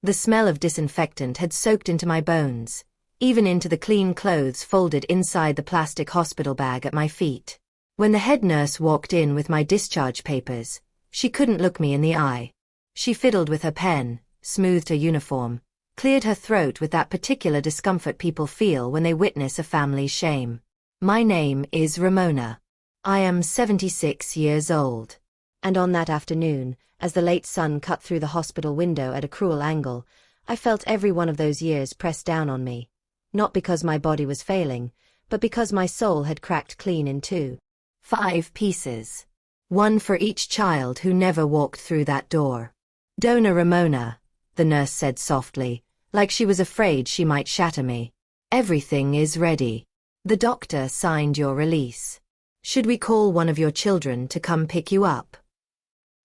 The smell of disinfectant had soaked into my bones, even into the clean clothes folded inside the plastic hospital bag at my feet. When the head nurse walked in with my discharge papers, she couldn't look me in the eye. She fiddled with her pen, smoothed her uniform, cleared her throat with that particular discomfort people feel when they witness a family's shame. My name is Ramona. I am 76 years old. And on that afternoon, as the late sun cut through the hospital window at a cruel angle, I felt every one of those years press down on me. Not because my body was failing, but because my soul had cracked clean in two. 5 pieces. One for each child who never walked through that door. Dona Ramona, the nurse said softly, like she was afraid she might shatter me. Everything is ready. The doctor signed your release. Should we call one of your children to come pick you up?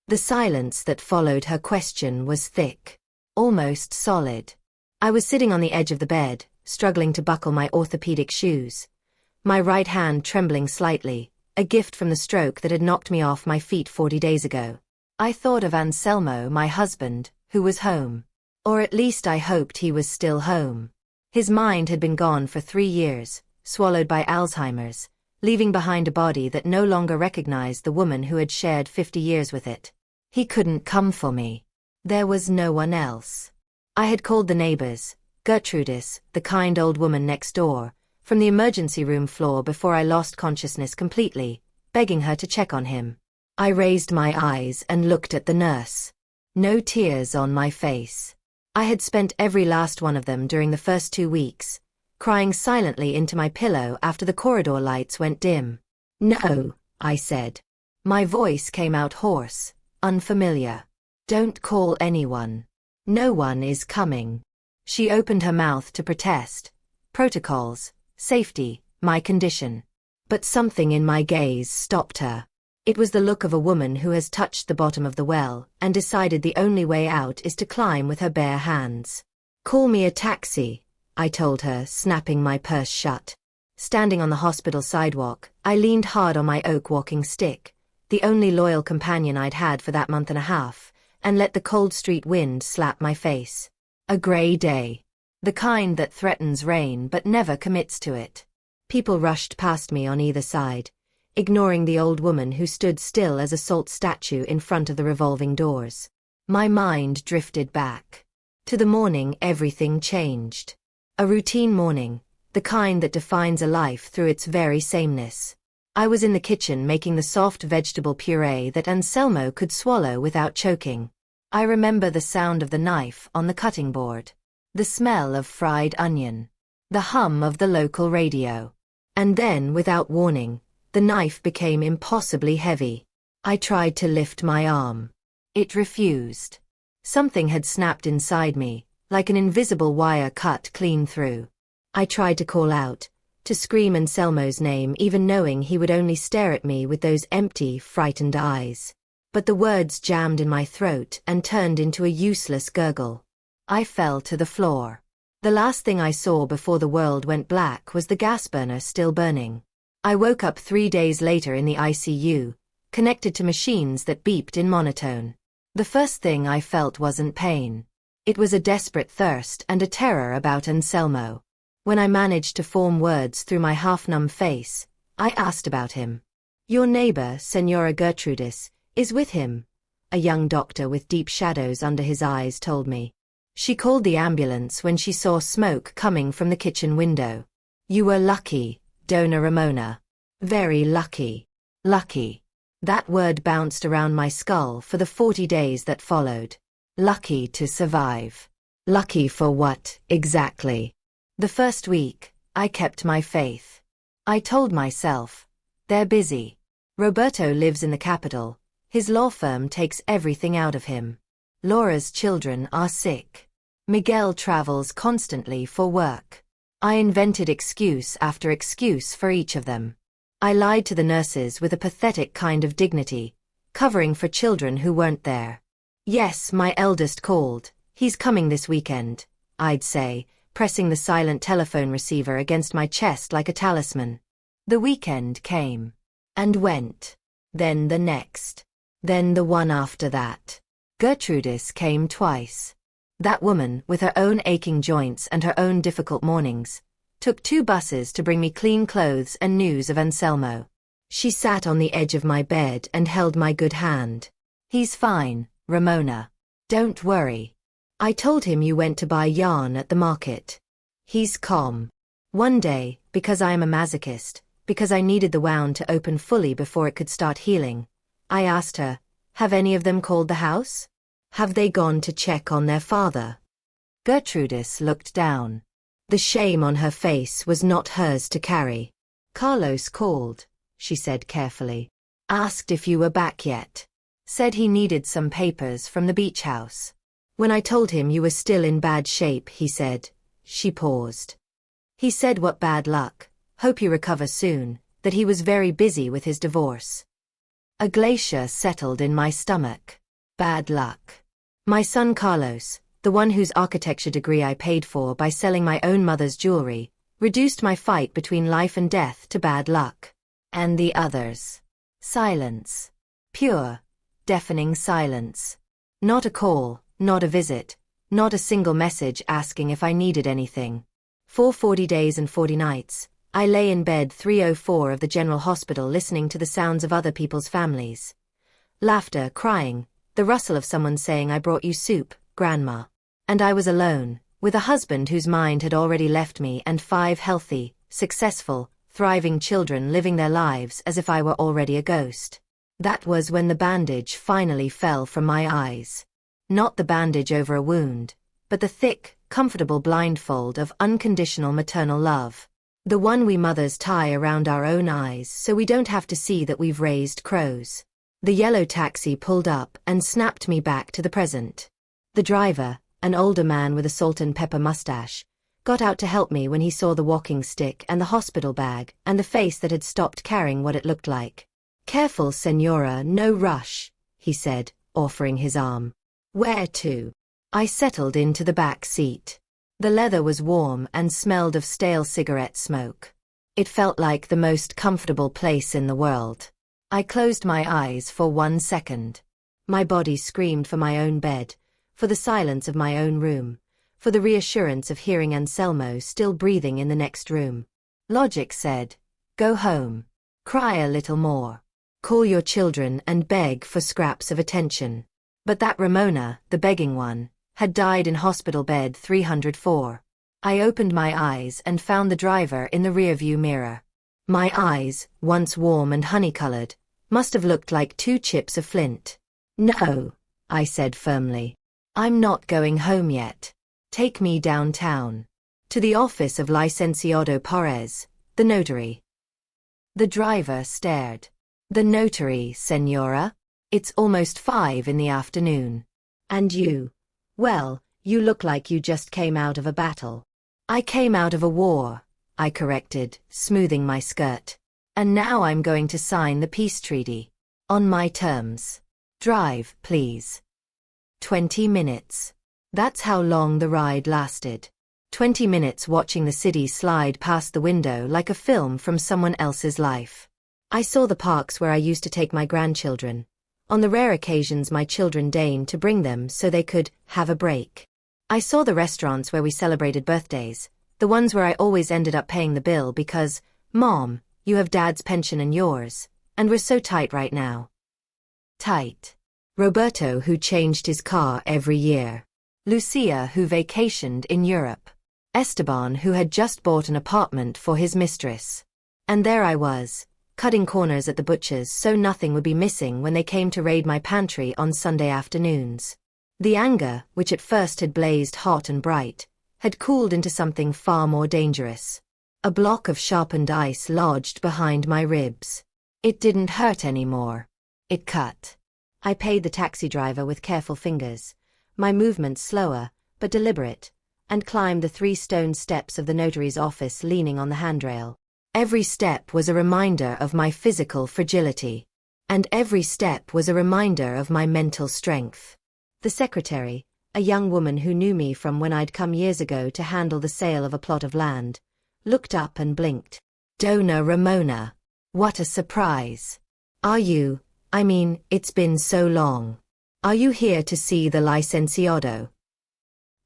The silence that followed her question was thick, almost solid. I was sitting on the edge of the bed, struggling to buckle my orthopedic shoes. My right hand trembling slightly, a gift from the stroke that had knocked me off my feet 40 days ago. I thought of Anselmo, my husband, who was home. Or at least I hoped he was still home. His mind had been gone for 3 years, swallowed by Alzheimer's, leaving behind a body that no longer recognized the woman who had shared 50 years with it. He couldn't come for me. There was no one else. I had called the neighbors, Gertrudis, the kind old woman next door, from the emergency room floor before I lost consciousness completely, begging her to check on him. I raised my eyes and looked at the nurse. No tears on my face. I had spent every last one of them during the first 2 weeks, crying silently into my pillow after the corridor lights went dim. No, I said. My voice came out hoarse, unfamiliar. Don't call anyone. No one is coming. She opened her mouth to protest. Protocols, safety, my condition. But something in my gaze stopped her. It was the look of a woman who has touched the bottom of the well and decided the only way out is to climb with her bare hands. Call me a taxi, I told her, snapping my purse shut. Standing on the hospital sidewalk, I leaned hard on my oak walking stick, the only loyal companion I'd had for that month and a half, and let the cold street wind slap my face. A gray day. The kind that threatens rain but never commits to it. People rushed past me on either side, ignoring the old woman who stood still as a salt statue in front of the revolving doors. My mind drifted back. To the morning everything changed. A routine morning, the kind that defines a life through its very sameness. I was in the kitchen making the soft vegetable puree that Anselmo could swallow without choking. I remember the sound of the knife on the cutting board, the smell of fried onion, the hum of the local radio. And then, without warning, the knife became impossibly heavy. I tried to lift my arm. It refused. Something had snapped inside me, like an invisible wire cut clean through. I tried to call out, to scream Anselmo's name even knowing he would only stare at me with those empty, frightened eyes. But the words jammed in my throat and turned into a useless gurgle. I fell to the floor. The last thing I saw before the world went black was the gas burner still burning. I woke up 3 days later in the ICU, connected to machines that beeped in monotone. The first thing I felt wasn't pain. It was a desperate thirst and a terror about Anselmo. When I managed to form words through my half-numb face, I asked about him. Your neighbor, Senora Gertrudis, is with him, a young doctor with deep shadows under his eyes told me. She called the ambulance when she saw smoke coming from the kitchen window. You were lucky, Dona Ramona. Very lucky. Lucky. That word bounced around my skull for the 40 days that followed. Lucky to survive. Lucky for what, exactly? The first week, I kept my faith. I told myself, they're busy. Roberto lives in the capital. His law firm takes everything out of him. Laura's children are sick. Miguel travels constantly for work. I invented excuse after excuse for each of them. I lied to the nurses with a pathetic kind of dignity, covering for children who weren't there. Yes, my eldest called. He's coming this weekend, I'd say, pressing the silent telephone receiver against my chest like a talisman. The weekend came. And went. Then the next. Then the one after that. Gertrudis came twice. That woman, with her own aching joints and her own difficult mornings, took 2 buses to bring me clean clothes and news of Anselmo. She sat on the edge of my bed and held my good hand. "He's fine, Ramona. Don't worry. I told him you went to buy yarn at the market. He's calm." One day, because I am a masochist, because I needed the wound to open fully before it could start healing, I asked her, "Have any of them called the house? Have they gone to check on their father?" Gertrudis looked down. The shame on her face was not hers to carry. "Carlos called," she said carefully. "Asked if you were back yet. Said he needed some papers from the beach house. When I told him you were still in bad shape, he said." She paused. "He said what bad luck, hope you recover soon, that he was very busy with his divorce." A glacier settled in my stomach. Bad luck. My son Carlos, the one whose architecture degree I paid for by selling my own mother's jewelry, reduced my fight between life and death to bad luck. And the others. Silence. Pure, deafening silence. Not a call, not a visit, not a single message asking if I needed anything. For 40 days and 40 nights, I lay in bed 304 of the General Hospital listening to the sounds of other people's families. Laughter, crying, the rustle of someone saying, "I brought you soup, Grandma." And I was alone, with a husband whose mind had already left me and 5 healthy, successful, thriving children living their lives as if I were already a ghost. That was when the bandage finally fell from my eyes. Not the bandage over a wound, but the thick, comfortable blindfold of unconditional maternal love. The one we mothers tie around our own eyes so we don't have to see that we've raised crows. The yellow taxi pulled up and snapped me back to the present. The driver, an older man with a salt and pepper mustache, got out to help me when he saw the walking stick and the hospital bag and the face that had stopped carrying what it looked like. "Careful, Senora, no rush," he said, offering his arm. "Where to?" I settled into the back seat. The leather was warm and smelled of stale cigarette smoke. It felt like the most comfortable place in the world. I closed my eyes for 1 second. My body screamed for my own bed, for the silence of my own room, for the reassurance of hearing Anselmo still breathing in the next room. Logic said, "Go home. Cry a little more. Call your children and beg for scraps of attention." But that Ramona, the begging one, had died in hospital bed 304. I opened my eyes and found the driver in the rearview mirror. My eyes, once warm and honey-colored, must have looked like 2 chips of flint. "No," I said firmly. "I'm not going home yet. Take me downtown. To the office of Licenciado Perez, the notary." The driver stared. "The notary, Senora? It's almost 5 in the afternoon. And you? Well, you look like you just came out of a battle." "I came out of a war," I corrected, smoothing my skirt. "And now I'm going to sign the peace treaty. On my terms. Drive, please." 20 minutes. That's how long the ride lasted. 20 minutes watching the city slide past the window like a film from someone else's life. I saw the parks where I used to take my grandchildren. On the rare occasions my children deigned to bring them so they could have a break. I saw the restaurants where we celebrated birthdays, the ones where I always ended up paying the bill because, "Mom, you have Dad's pension and yours, and we're so tight right now." Tight. Roberto, who changed his car every year. Lucia, who vacationed in Europe. Esteban, who had just bought an apartment for his mistress. And there I was, cutting corners at the butcher's so nothing would be missing when they came to raid my pantry on Sunday afternoons. The anger, which at first had blazed hot and bright, had cooled into something far more dangerous. A block of sharpened ice lodged behind my ribs. It didn't hurt anymore. It cut. I paid the taxi driver with careful fingers, my movements slower, but deliberate, and climbed the 3 stone steps of the notary's office leaning on the handrail. Every step was a reminder of my physical fragility. And every step was a reminder of my mental strength. The secretary, a young woman who knew me from when I'd come years ago to handle the sale of a plot of land, looked up and blinked. "Dona Ramona. What a surprise. It's been so long. Are you here to see the licenciado?"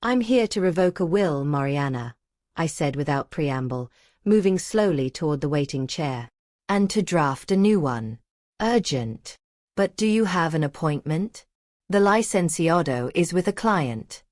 I'm here to revoke a will, Mariana, I said without preamble, moving slowly toward the waiting chair. And to draft a new one. Urgent. But do you have an appointment? The licenciado is with a client.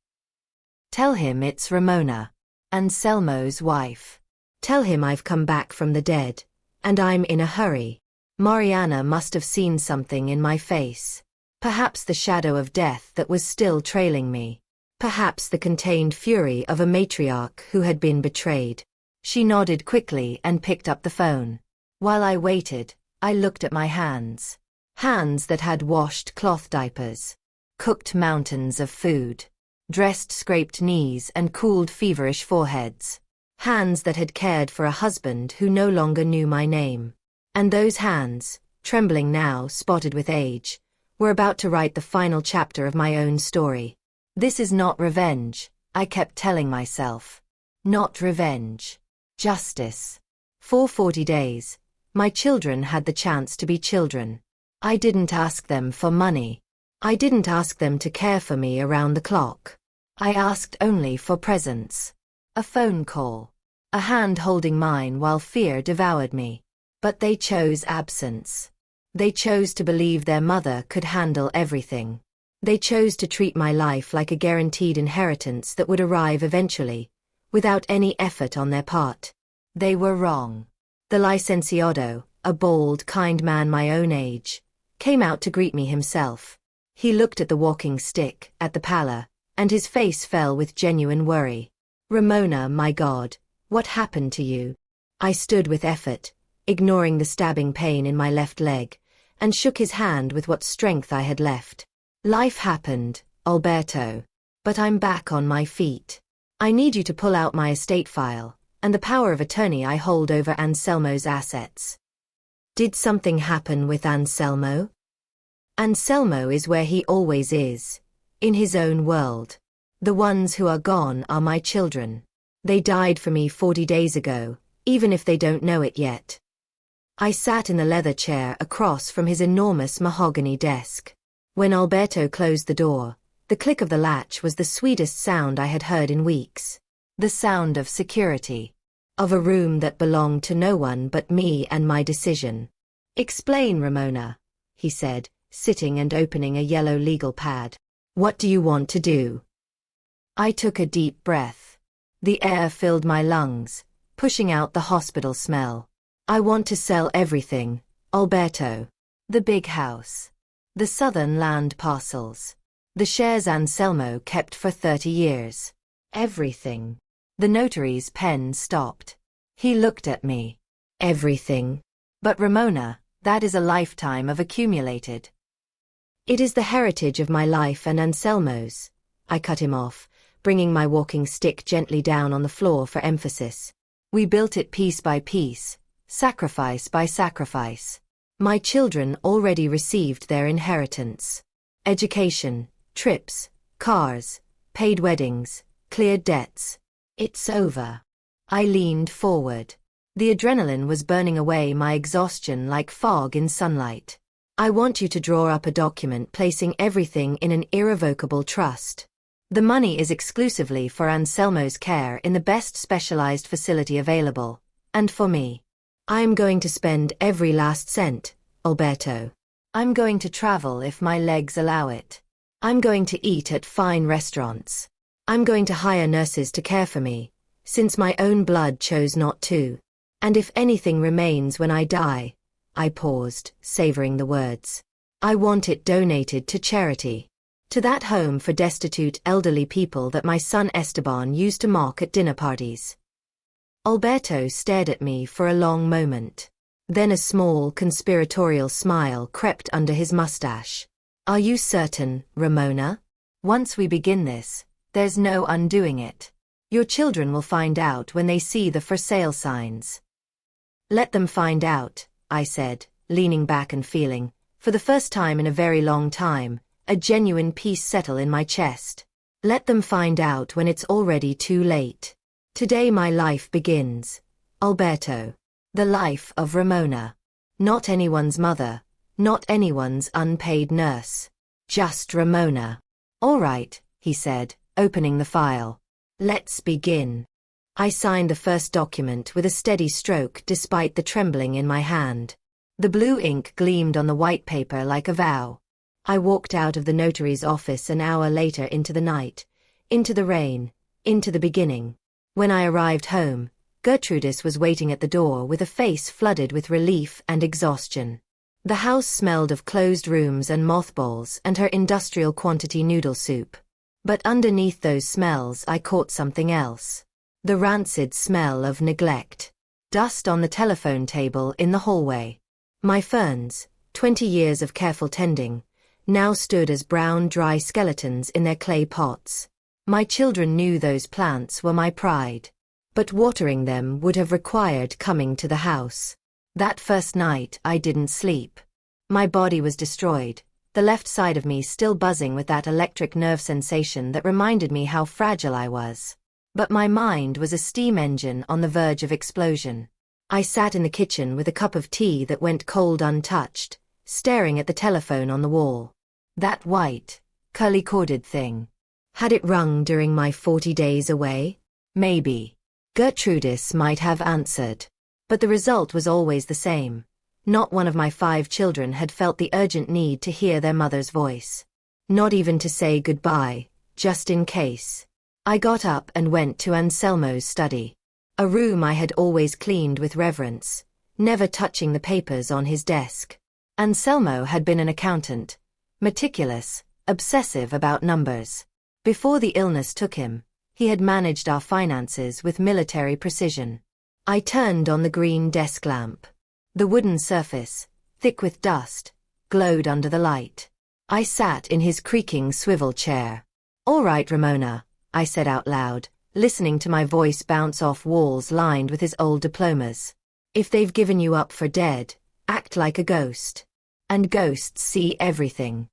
Tell him it's Ramona, Anselmo's wife. Tell him I've come back from the dead, and I'm in a hurry. Mariana must have seen something in my face. Perhaps the shadow of death that was still trailing me. Perhaps the contained fury of a matriarch who had been betrayed. She nodded quickly and picked up the phone. While I waited, I looked at my hands. Hands that had washed cloth diapers, cooked mountains of food, dressed scraped knees and cooled feverish foreheads. Hands that had cared for a husband who no longer knew my name. And those hands, trembling now, spotted with age, were about to write the final chapter of my own story. This is not revenge, I kept telling myself. Not revenge. Justice. For 40 days, my children had the chance to be children. I didn't ask them for money. I didn't ask them to care for me around the clock. I asked only for presence. A phone call. A hand holding mine while fear devoured me. But they chose absence. They chose to believe their mother could handle everything. They chose to treat my life like a guaranteed inheritance that would arrive eventually, without any effort on their part. They were wrong. The licenciado, a bold, kind man my own age, came out to greet me himself. He looked at the walking stick, at the pallor, and his face fell with genuine worry. Ramona, my God, what happened to you? I stood with effort, ignoring the stabbing pain in my left leg, and shook his hand with what strength I had left. Life happened, Alberto. But I'm back on my feet. I need you to pull out my estate file, and the power of attorney I hold over Anselmo's assets. Did something happen with Anselmo? Anselmo is where he always is, in his own world. The ones who are gone are my children. They died for me 40 days ago, even if they don't know it yet. I sat in the leather chair across from his enormous mahogany desk. When Alberto closed the door, the click of the latch was the sweetest sound I had heard in weeks. The sound of security. Of a room that belonged to no one but me and my decision. Explain, Ramona, he said, sitting and opening a yellow legal pad. What do you want to do? I took a deep breath. The air filled my lungs, pushing out the hospital smell. I want to sell everything, Alberto. The big house. The southern land parcels. The shares Anselmo kept for 30 years. Everything. The notary's pen stopped. He looked at me. Everything. But Ramona, that is a lifetime of accumulated. It is the heritage of my life and Anselmo's. I cut him off, bringing my walking stick gently down on the floor for emphasis. We built it piece by piece, sacrifice by sacrifice. My children already received their inheritance. Education, trips, cars, paid weddings, cleared debts. It's over. I leaned forward. The adrenaline was burning away my exhaustion like fog in sunlight. I want you to draw up a document placing everything in an irrevocable trust. The money is exclusively for Anselmo's care in the best specialized facility available, and for me. I'm going to spend every last cent, Alberto. I'm going to travel if my legs allow it. I'm going to eat at fine restaurants. I'm going to hire nurses to care for me, since my own blood chose not to. And if anything remains when I die, I paused, savoring the words. I want it donated to charity. To that home for destitute elderly people that my son Esteban used to mock at dinner parties. Alberto stared at me for a long moment. Then a small conspiratorial smile crept under his mustache. Are you certain, Ramona? Once we begin this, there's no undoing it. Your children will find out when they see the for sale signs. Let them find out, I said, leaning back and feeling, for the first time in a very long time, a genuine peace settle in my chest. Let them find out when it's already too late. Today my life begins, Alberto. The life of Ramona. Not anyone's mother, not anyone's unpaid nurse. Just Ramona. All right, he said, opening the file. Let's begin. I signed the first document with a steady stroke despite the trembling in my hand. The blue ink gleamed on the white paper like a vow. I walked out of the notary's office an hour later into the night, into the rain, into the beginning. When I arrived home, Gertrudis was waiting at the door with a face flooded with relief and exhaustion. The house smelled of closed rooms and mothballs and her industrial quantity noodle soup. But underneath those smells I caught something else. The rancid smell of neglect. Dust on the telephone table in the hallway. My ferns, 20 years of careful tending, now stood as brown dry skeletons in their clay pots. My children knew those plants were my pride. But watering them would have required coming to the house. That first night I didn't sleep. My body was destroyed, the left side of me still buzzing with that electric nerve sensation that reminded me how fragile I was. But my mind was a steam engine on the verge of explosion. I sat in the kitchen with a cup of tea that went cold untouched, staring at the telephone on the wall. That white, curly-corded thing. Had it rung during my 40 days away? Maybe. Gertrudis might have answered. But the result was always the same. Not one of my 5 children had felt the urgent need to hear their mother's voice. Not even to say goodbye, just in case. I got up and went to Anselmo's study. A room I had always cleaned with reverence, never touching the papers on his desk. Anselmo had been an accountant, meticulous, obsessive about numbers. Before the illness took him, he had managed our finances with military precision. I turned on the green desk lamp. The wooden surface, thick with dust, glowed under the light. I sat in his creaking swivel chair. "All right, Ramona," I said out loud, listening to my voice bounce off walls lined with his old diplomas. "If they've given you up for dead, act like a ghost. And ghosts see everything."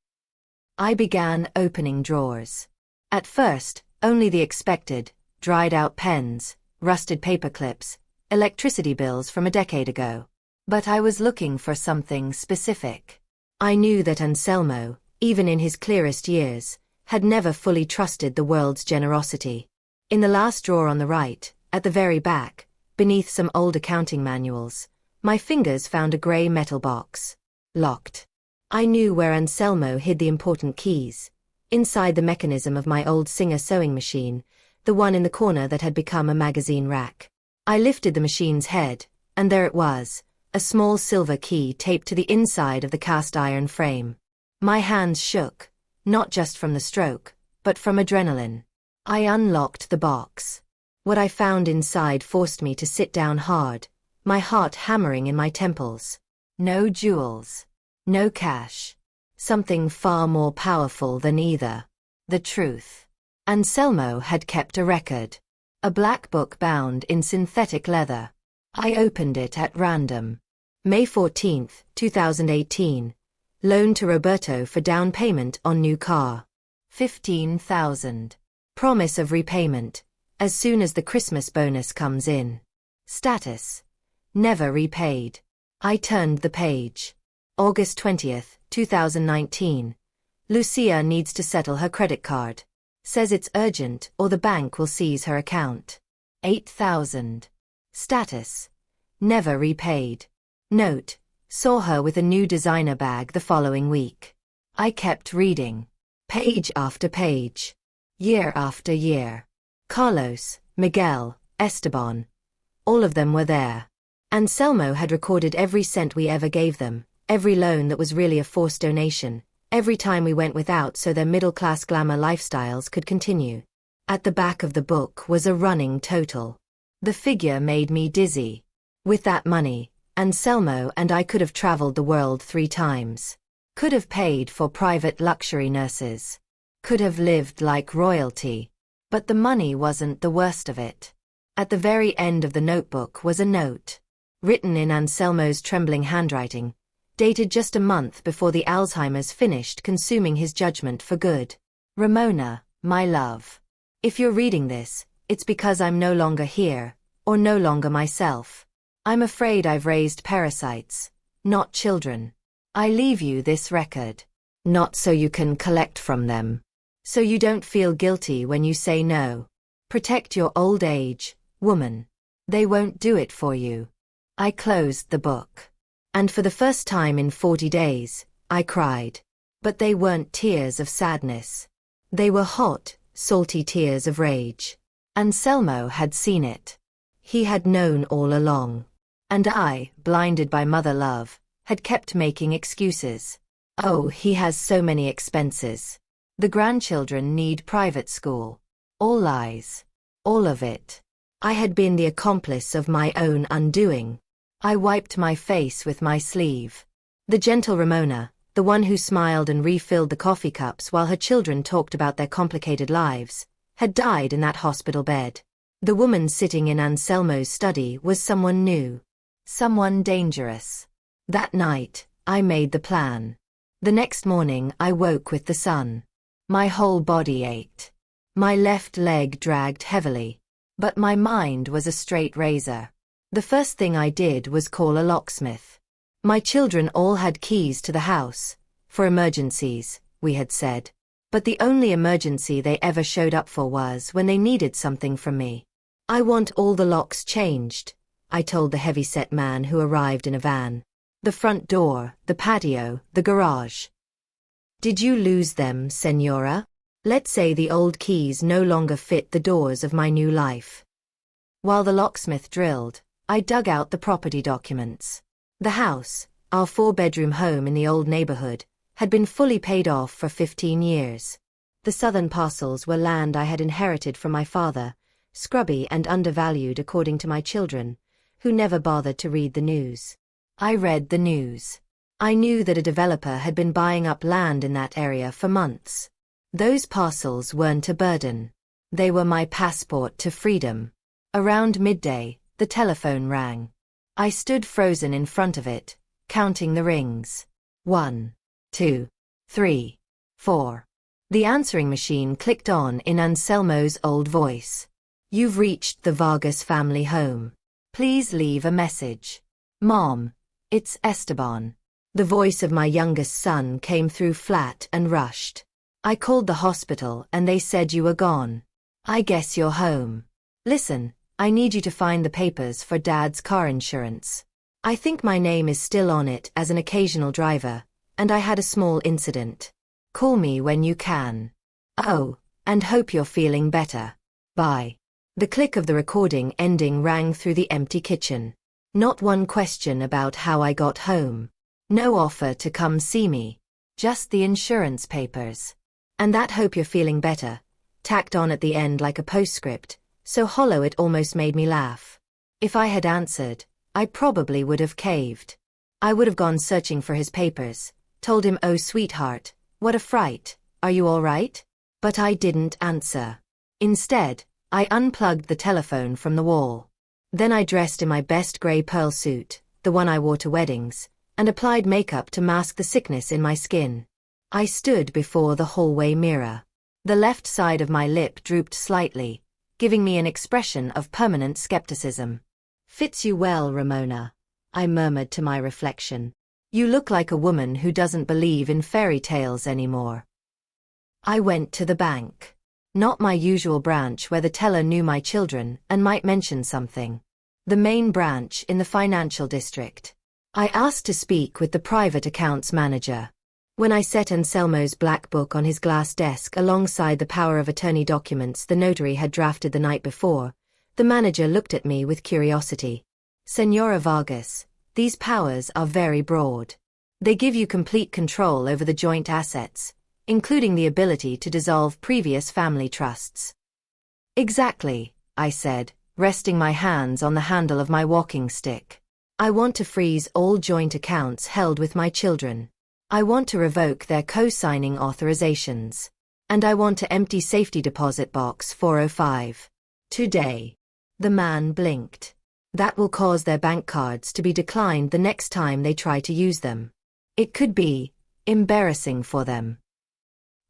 I began opening drawers. At first, only the expected, dried-out pens, rusted paper clips, electricity bills from a decade ago. But I was looking for something specific. I knew that Anselmo, even in his clearest years, had never fully trusted the world's generosity. In the last drawer on the right, at the very back, beneath some old accounting manuals, my fingers found a grey metal box. Locked. I knew where Anselmo hid the important keys. Inside the mechanism of my old Singer sewing machine, the one in the corner that had become a magazine rack. I lifted the machine's head, and there it was, a small silver key taped to the inside of the cast iron frame. My hands shook, not just from the stroke, but from adrenaline. I unlocked the box. What I found inside forced me to sit down hard, my heart hammering in my temples. No jewels. No cash. Something far more powerful than either. The truth. Anselmo had kept a record. A black book bound in synthetic leather. I opened it at random. May 14, 2018. Loan to Roberto for down payment on new car. 15,000. Promise of repayment, as soon as the Christmas bonus comes in. Status. Never repaid. I turned the page. August 20, 2019. Lucia needs to settle her credit card. Says it's urgent or the bank will seize her account. 8,000. Status. Never repaid. Note. Saw her with a new designer bag the following week. I kept reading. Page after page. Year after year. Carlos, Miguel, Esteban. All of them were there. Anselmo had recorded every cent we ever gave them, every loan that was really a forced donation, every time we went without so their middle-class glamour lifestyles could continue. At the back of the book was a running total. The figure made me dizzy. With that money, Anselmo and I could have traveled the world 3 times. Could have paid for private luxury nurses. Could have lived like royalty. But the money wasn't the worst of it. At the very end of the notebook was a note. Written in Anselmo's trembling handwriting, dated just a month before the Alzheimer's finished consuming his judgment for good. Ramona, my love. If you're reading this, it's because I'm no longer here, or no longer myself. I'm afraid I've raised parasites, not children. I leave you this record. Not so you can collect from them. So you don't feel guilty when you say no. Protect your old age, woman. They won't do it for you. I closed the book. And for the first time in 40 days, I cried. But they weren't tears of sadness. They were hot, salty tears of rage. Anselmo had seen it. He had known all along. And I, blinded by mother love, had kept making excuses. Oh, he has so many expenses. The grandchildren need private school. All lies. All of it. I had been the accomplice of my own undoing. I wiped my face with my sleeve. The gentle Ramona, the one who smiled and refilled the coffee cups while her children talked about their complicated lives, had died in that hospital bed. The woman sitting in Anselmo's study was someone new. Someone dangerous. That night, I made the plan. The next morning I woke with the sun. My whole body ached. My left leg dragged heavily. But my mind was a straight razor. The first thing I did was call a locksmith. My children all had keys to the house. For emergencies, we had said. But the only emergency they ever showed up for was when they needed something from me. I want all the locks changed, I told the heavy-set man who arrived in a van. The front door, the patio, the garage. Did you lose them, Senora? Let's say the old keys no longer fit the doors of my new life. While the locksmith drilled, I dug out the property documents. The house, our 4-bedroom home in the old neighborhood, had been fully paid off for 15 years. The southern parcels were land I had inherited from my father, scrubby and undervalued according to my children, who never bothered to read the news. I read the news. I knew that a developer had been buying up land in that area for months. Those parcels weren't a burden. They were my passport to freedom. Around midday, the telephone rang. I stood frozen in front of it, counting the rings. 1, 2, 3, 4. The answering machine clicked on in Anselmo's old voice. You've reached the Vargas family home. Please leave a message. Mom, it's Esteban. The voice of my youngest son came through flat and rushed. I called the hospital and they said you were gone. I guess you're home. Listen, I need you to find the papers for Dad's car insurance. I think my name is still on it as an occasional driver, and I had a small incident. Call me when you can. Oh, and hope you're feeling better. Bye. The click of the recording ending rang through the empty kitchen. Not one question about how I got home. No offer to come see me. Just the insurance papers. And that hope you're feeling better, tacked on at the end like a postscript, so hollow it almost made me laugh. If I had answered, I probably would have caved. I would have gone searching for his papers, told him, oh sweetheart, what a fright, are you all right? But I didn't answer. Instead, I unplugged the telephone from the wall. Then I dressed in my best grey pearl suit, the one I wore to weddings, and applied makeup to mask the sickness in my skin. I stood before the hallway mirror. The left side of my lip drooped slightly, giving me an expression of permanent skepticism. Fits you well, Ramona, I murmured to my reflection. You look like a woman who doesn't believe in fairy tales anymore. I went to the bank. Not my usual branch where the teller knew my children and might mention something. The main branch in the financial district. I asked to speak with the private accounts manager. When I set Anselmo's black book on his glass desk alongside the power of attorney documents the notary had drafted the night before, the manager looked at me with curiosity. Senora Vargas, these powers are very broad. They give you complete control over the joint assets, including the ability to dissolve previous family trusts. Exactly, I said, resting my hands on the handle of my walking stick. I want to freeze all joint accounts held with my children. I want to revoke their co-signing authorizations. And I want to empty safety deposit box 405. Today. The man blinked. That will cause their bank cards to be declined the next time they try to use them. It could be embarrassing for them.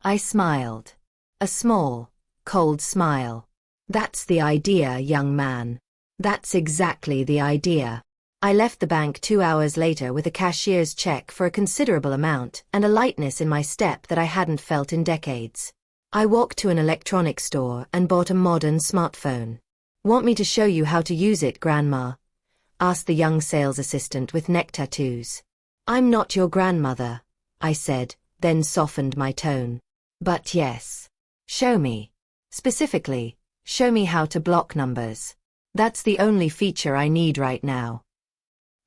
I smiled. A small, cold smile. That's the idea, young man. That's exactly the idea. I left the bank 2 hours later with a cashier's check for a considerable amount and a lightness in my step that I hadn't felt in decades. I walked to an electronics store and bought a modern smartphone. Want me to show you how to use it, Grandma? Asked the young sales assistant with neck tattoos. I'm not your grandmother, I said, then softened my tone. But yes. Show me. Specifically, show me how to block numbers. That's the only feature I need right now.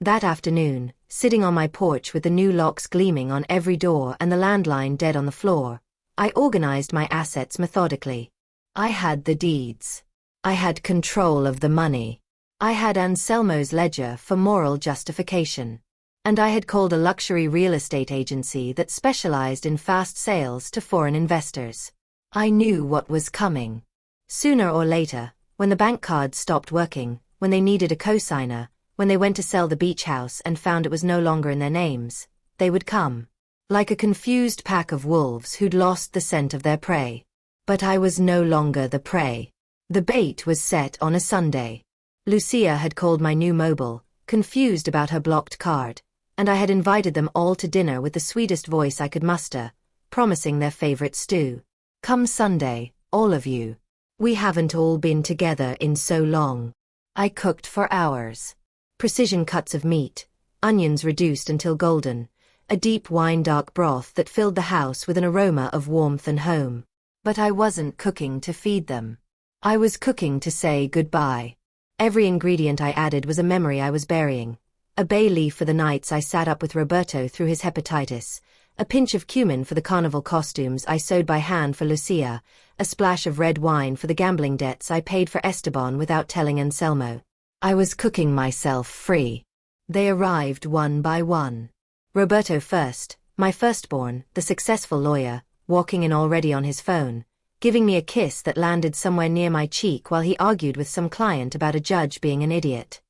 That afternoon, sitting on my porch with the new locks gleaming on every door and the landline dead on the floor, I organized my assets methodically. I had the deeds. I had control of the money. I had Anselmo's ledger for moral justification. And I had called a luxury real estate agency that specialized in fast sales to foreign investors. I knew what was coming. Sooner or later, when the bank cards stopped working, when they needed a cosigner, when they went to sell the beach house and found it was no longer in their names, they would come. Like a confused pack of wolves who'd lost the scent of their prey. But I was no longer the prey. The bait was set on a Sunday. Lucia had called my new mobile, confused about her blocked card, and I had invited them all to dinner with the sweetest voice I could muster, promising their favorite stew. Come Sunday, all of you. We haven't all been together in so long. I cooked for hours. Precision cuts of meat, onions reduced until golden, a deep wine-dark broth that filled the house with an aroma of warmth and home. But I wasn't cooking to feed them. I was cooking to say goodbye. Every ingredient I added was a memory I was burying. A bay leaf for the nights I sat up with Roberto through his hepatitis, a pinch of cumin for the carnival costumes I sewed by hand for Lucia, a splash of red wine for the gambling debts I paid for Esteban without telling Anselmo. I was cooking myself free. They arrived one by one. Roberto first, my firstborn, the successful lawyer, walking in already on his phone, giving me a kiss that landed somewhere near my cheek while he argued with some client about a judge being an idiot.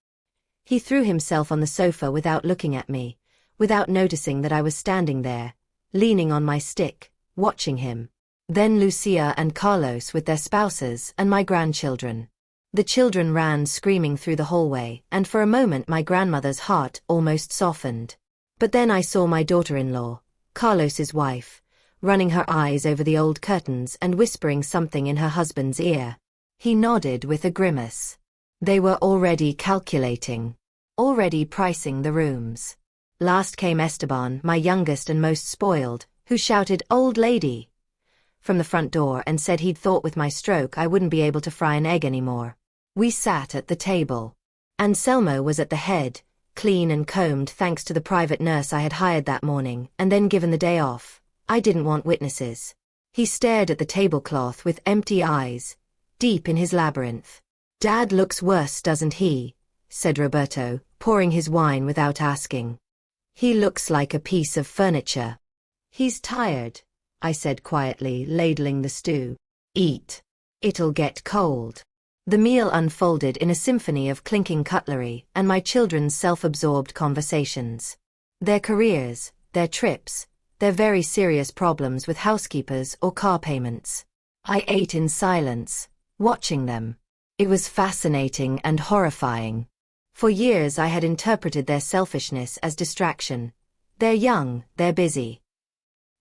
He threw himself on the sofa without looking at me, without noticing that I was standing there, leaning on my stick, watching him. Then Lucia and Carlos with their spouses and my grandchildren. The children ran screaming through the hallway, and for a moment my grandmother's heart almost softened. But then I saw my daughter-in-law, Carlos's wife, running her eyes over the old curtains and whispering something in her husband's ear. He nodded with a grimace. They were already calculating. Already pricing the rooms. Last came Esteban, my youngest and most spoiled, who shouted, "Old lady!" from the front door and said he'd thought with my stroke I wouldn't be able to fry an egg anymore. We sat at the table. Anselmo was at the head, clean and combed thanks to the private nurse I had hired that morning and then given the day off. I didn't want witnesses. He stared at the tablecloth with empty eyes, deep in his labyrinth. "Dad looks worse, doesn't he?" said Roberto, pouring his wine without asking. "He looks like a piece of furniture." "He's tired," I said quietly, ladling the stew. "Eat. It'll get cold." The meal unfolded in a symphony of clinking cutlery and my children's self-absorbed conversations. Their careers, their trips, their very serious problems with housekeepers or car payments. I ate in silence, watching them. It was fascinating and horrifying. For years I had interpreted their selfishness as distraction. They're young, they're busy.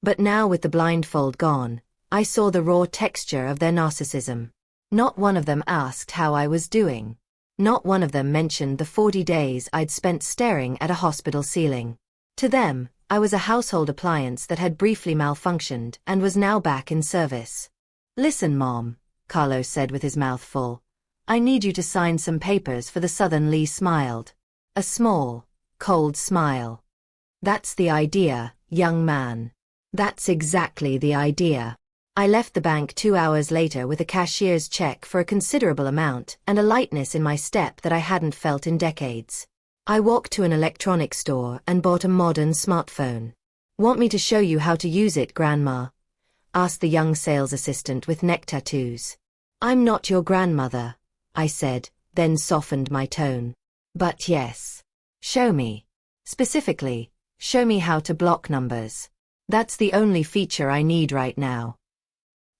But now with the blindfold gone, I saw the raw texture of their narcissism. Not one of them asked how I was doing. Not one of them mentioned the 40 days I'd spent staring at a hospital ceiling. To them, I was a household appliance that had briefly malfunctioned and was now back in service. "Listen, Mom," Carlos said with his mouth full. "I need you to sign some papers for the Southern." Lee smiled. A small, cold smile. "That's the idea, young man. That's exactly the idea." I left the bank 2 hours later with a cashier's check for a considerable amount and a lightness in my step that I hadn't felt in decades. I walked to an electronics store and bought a modern smartphone. "Want me to show you how to use it, Grandma?" asked the young sales assistant with neck tattoos. "I'm not your grandmother," I said, then softened my tone. "But yes. Show me. Specifically, show me how to block numbers. That's the only feature I need right now."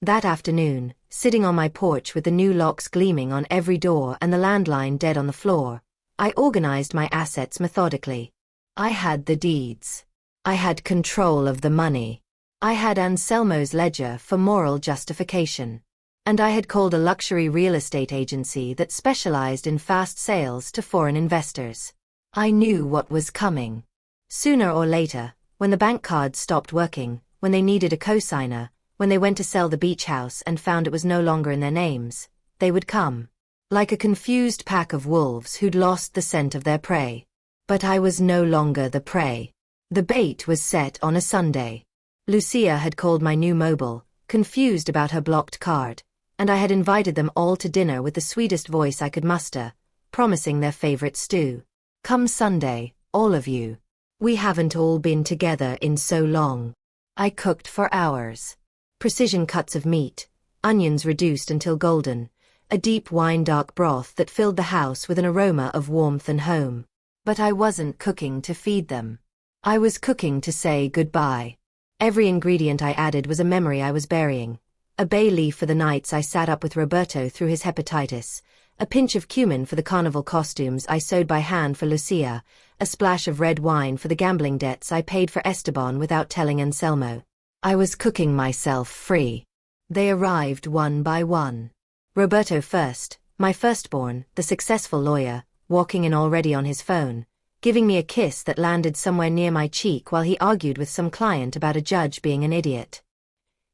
That afternoon, sitting on my porch with the new locks gleaming on every door and the landline dead on the floor, I organized my assets methodically. I had the deeds. I had control of the money. I had Anselmo's ledger for moral justification. And I had called a luxury real estate agency that specialized in fast sales to foreign investors. I knew what was coming. Sooner or later, when the bank cards stopped working, when they needed a co-signer, when they went to sell the beach house and found it was no longer in their names, they would come. Like a confused pack of wolves who'd lost the scent of their prey. But I was no longer the prey. The bait was set on a Sunday. Lucia had called my new mobile, confused about her blocked card, and I had invited them all to dinner with the sweetest voice I could muster, promising their favorite stew. Come Sunday, all of you. We haven't all been together in so long. I cooked for hours. Precision cuts of meat, onions reduced until golden, a deep wine-dark broth that filled the house with an aroma of warmth and home. But I wasn't cooking to feed them. I was cooking to say goodbye. Every ingredient I added was a memory I was burying. A bay leaf for the nights I sat up with Roberto through his hepatitis, a pinch of cumin for the carnival costumes I sewed by hand for Lucia, a splash of red wine for the gambling debts I paid for Esteban without telling Anselmo. I was cooking myself free. They arrived one by one. Roberto first, my firstborn, the successful lawyer, walking in already on his phone, giving me a kiss that landed somewhere near my cheek while he argued with some client about a judge being an idiot.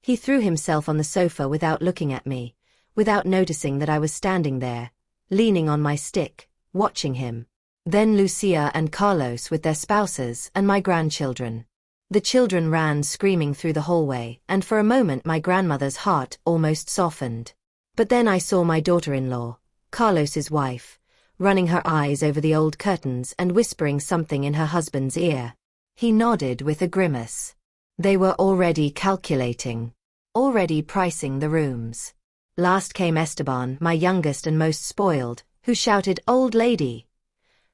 He threw himself on the sofa without looking at me, without noticing that I was standing there, leaning on my stick, watching him. Then Lucia and Carlos with their spouses and my grandchildren. The children ran screaming through the hallway, and for a moment my grandmother's heart almost softened. But then I saw my daughter-in-law, Carlos's wife, running her eyes over the old curtains and whispering something in her husband's ear. He nodded with a grimace. They were already calculating. Already pricing the rooms. Last came Esteban, my youngest and most spoiled, who shouted, "Old lady!"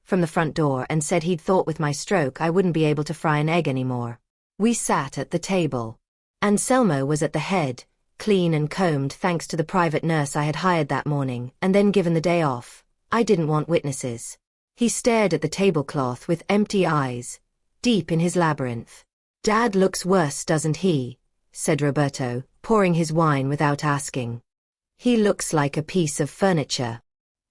from the front door and said he'd thought with my stroke I wouldn't be able to fry an egg anymore. We sat at the table. Anselmo was at the head, clean and combed thanks to the private nurse I had hired that morning and then given the day off. I didn't want witnesses. He stared at the tablecloth with empty eyes, deep in his labyrinth. "Dad looks worse, doesn't he?" said Roberto, pouring his wine without asking. "He looks like a piece of furniture."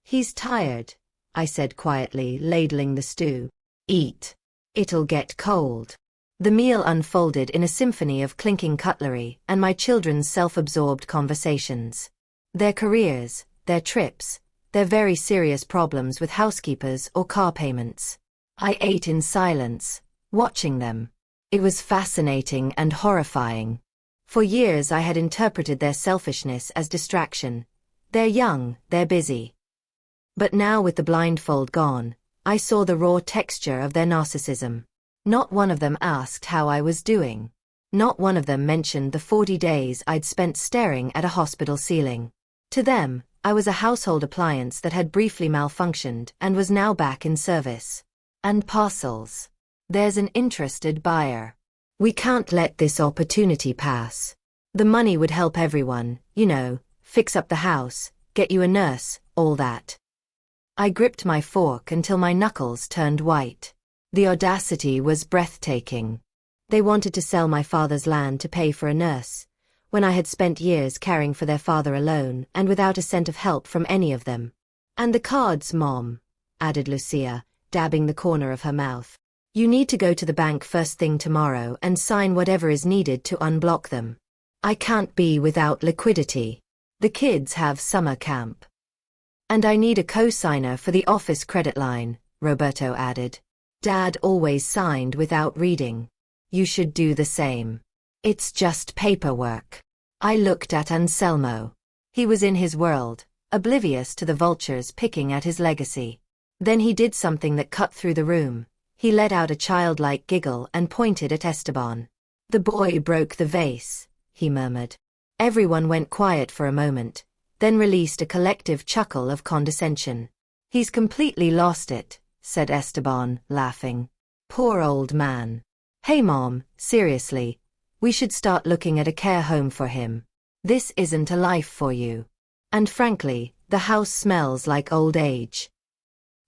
"He's tired," I said quietly, ladling the stew. "Eat. It'll get cold." The meal unfolded in a symphony of clinking cutlery and my children's self-absorbed conversations. Their careers, their trips, their very serious problems with housekeepers or car payments. I ate in silence, watching them. It was fascinating and horrifying. For years I had interpreted their selfishness as distraction. They're young, they're busy. But now with the blindfold gone, I saw the raw texture of their narcissism. Not one of them asked how I was doing. Not one of them mentioned the 40 days I'd spent staring at a hospital ceiling. To them, I was a household appliance that had briefly malfunctioned and was now back in service. And parcels. There's an interested buyer. We can't let this opportunity pass. The money would help everyone, you know, fix up the house, get you a nurse, all that. I gripped my fork until my knuckles turned white. The audacity was breathtaking. They wanted to sell my father's land to pay for a nurse, when I had spent years caring for their father alone and without a cent of help from any of them. "And the cards, Mom," added Lucia, dabbing the corner of her mouth. "You need to go to the bank first thing tomorrow and sign whatever is needed to unblock them. I can't be without liquidity. The kids have summer camp. And I need a co-signer for the office credit line," Roberto added. "Dad always signed without reading. You should do the same. It's just paperwork." I looked at Anselmo. He was in his world, oblivious to the vultures picking at his legacy. Then he did something that cut through the room. He let out a childlike giggle and pointed at Esteban. "The boy broke the vase," he murmured. Everyone went quiet for a moment, then released a collective chuckle of condescension. "He's completely lost it," said Esteban, laughing. "Poor old man. Hey Mom, seriously, we should start looking at a care home for him. This isn't a life for you. And frankly, the house smells like old age."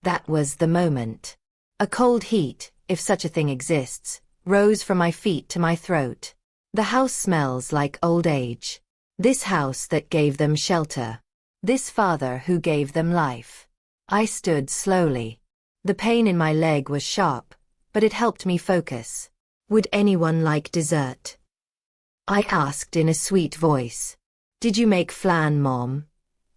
That was the moment. A cold heat, if such a thing exists, rose from my feet to my throat. The house smells like old age. This house that gave them shelter. This father who gave them life. I stood slowly. The pain in my leg was sharp, but it helped me focus. Would anyone like dessert? I asked in a sweet voice. Did you make flan, Mom?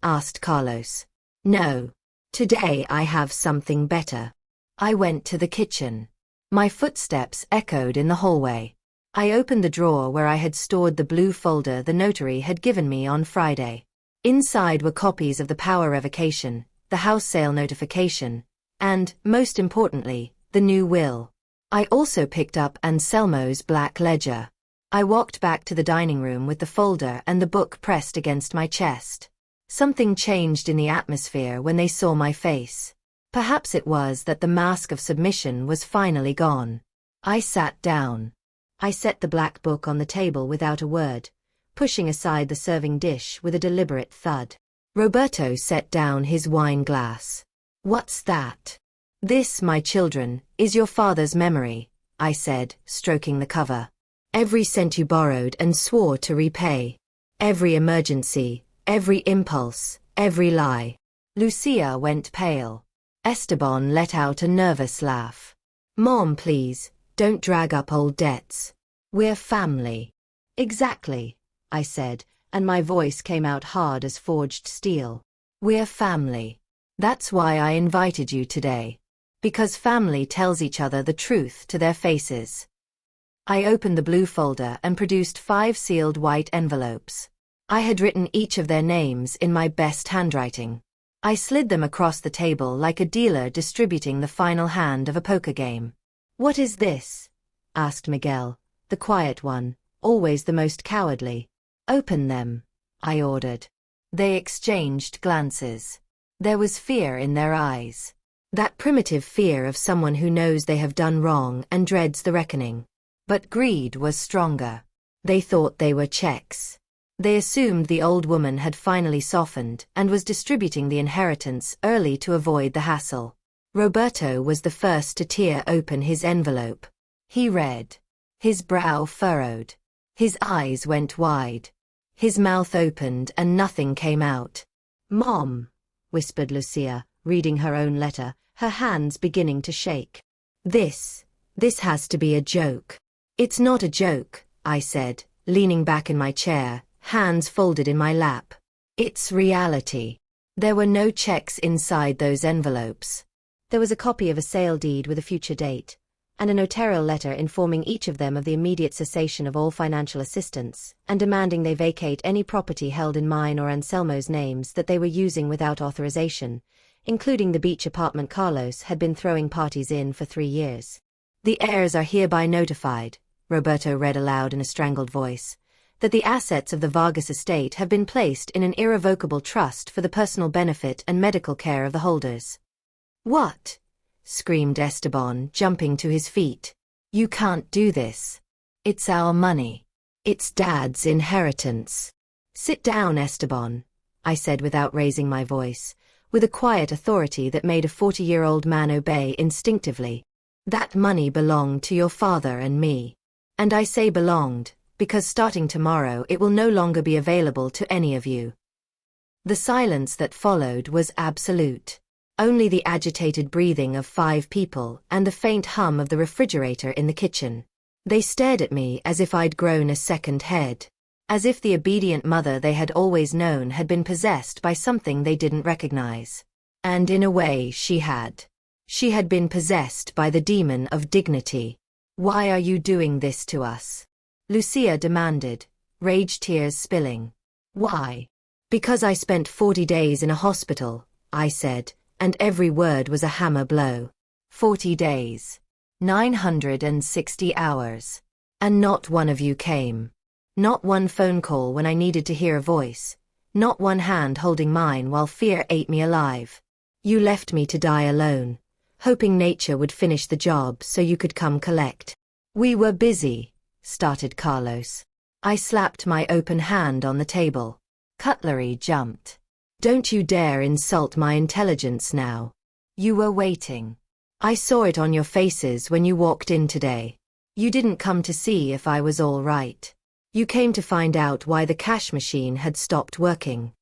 Asked Carlos. No. Today I have something better. I went to the kitchen. My footsteps echoed in the hallway. I opened the drawer where I had stored the blue folder the notary had given me on Friday. Inside were copies of the power revocation, the house sale notification, and, most importantly, the new will. I also picked up Anselmo's black ledger. I walked back to the dining room with the folder and the book pressed against my chest. Something changed in the atmosphere when they saw my face. Perhaps it was that the mask of submission was finally gone. I sat down. I set the black book on the table without a word, pushing aside the serving dish with a deliberate thud. Roberto set down his wine glass. What's that? This, my children, is your father's memory, I said, stroking the cover. Every cent you borrowed and swore to repay. Every emergency, every impulse, every lie. Lucia went pale. Esteban let out a nervous laugh. Mom, please, don't drag up old debts. We're family. Exactly, I said, and my voice came out hard as forged steel. We're family. That's why I invited you today. Because family tells each other the truth to their faces. I opened the blue folder and produced 5 sealed white envelopes. I had written each of their names in my best handwriting. I slid them across the table like a dealer distributing the final hand of a poker game. What is this? Asked Miguel, the quiet one, always the most cowardly. Open them, I ordered. They exchanged glances. There was fear in their eyes. That primitive fear of someone who knows they have done wrong and dreads the reckoning. But greed was stronger. They thought they were checks. They assumed the old woman had finally softened and was distributing the inheritance early to avoid the hassle. Roberto was the first to tear open his envelope. He read. His brow furrowed. His eyes went wide. His mouth opened and nothing came out. Mom, whispered Lucia, reading her own letter, her hands beginning to shake. This has to be a joke. It's not a joke, I said, leaning back in my chair, hands folded in my lap. It's reality. There were no checks inside those envelopes. There was a copy of a sale deed with a future date, and a notarial letter informing each of them of the immediate cessation of all financial assistance, and demanding they vacate any property held in mine or Anselmo's names that they were using without authorization, including the beach apartment Carlos had been throwing parties in for 3 years. The heirs are hereby notified, Roberto read aloud in a strangled voice, that the assets of the Vargas estate have been placed in an irrevocable trust for the personal benefit and medical care of the holders. What? Screamed Esteban, jumping to his feet. You can't do this. It's our money. It's Dad's inheritance. Sit down, Esteban, I said without raising my voice, with a quiet authority that made a 40-year-old man obey instinctively. That money belonged to your father and me. And I say belonged, because starting tomorrow it will no longer be available to any of you. The silence that followed was absolute. Only the agitated breathing of 5 people and the faint hum of the refrigerator in the kitchen. They stared at me as if I'd grown a second head. As if the obedient mother they had always known had been possessed by something they didn't recognize. And in a way she had. She had been possessed by the demon of dignity. Why are you doing this to us? Lucia demanded, rage tears spilling. Why? Because I spent 40 days in a hospital, I said, and every word was a hammer blow. 40 days. 960 hours. And not one of you came. Not one phone call when I needed to hear a voice. Not one hand holding mine while fear ate me alive. You left me to die alone, hoping nature would finish the job so you could come collect. We were busy, started Carlos. I slapped my open hand on the table. Cutlery jumped. Don't you dare insult my intelligence now. You were waiting. I saw it on your faces when you walked in today. You didn't come to see if I was all right. You came to find out why the cash machine had stopped working.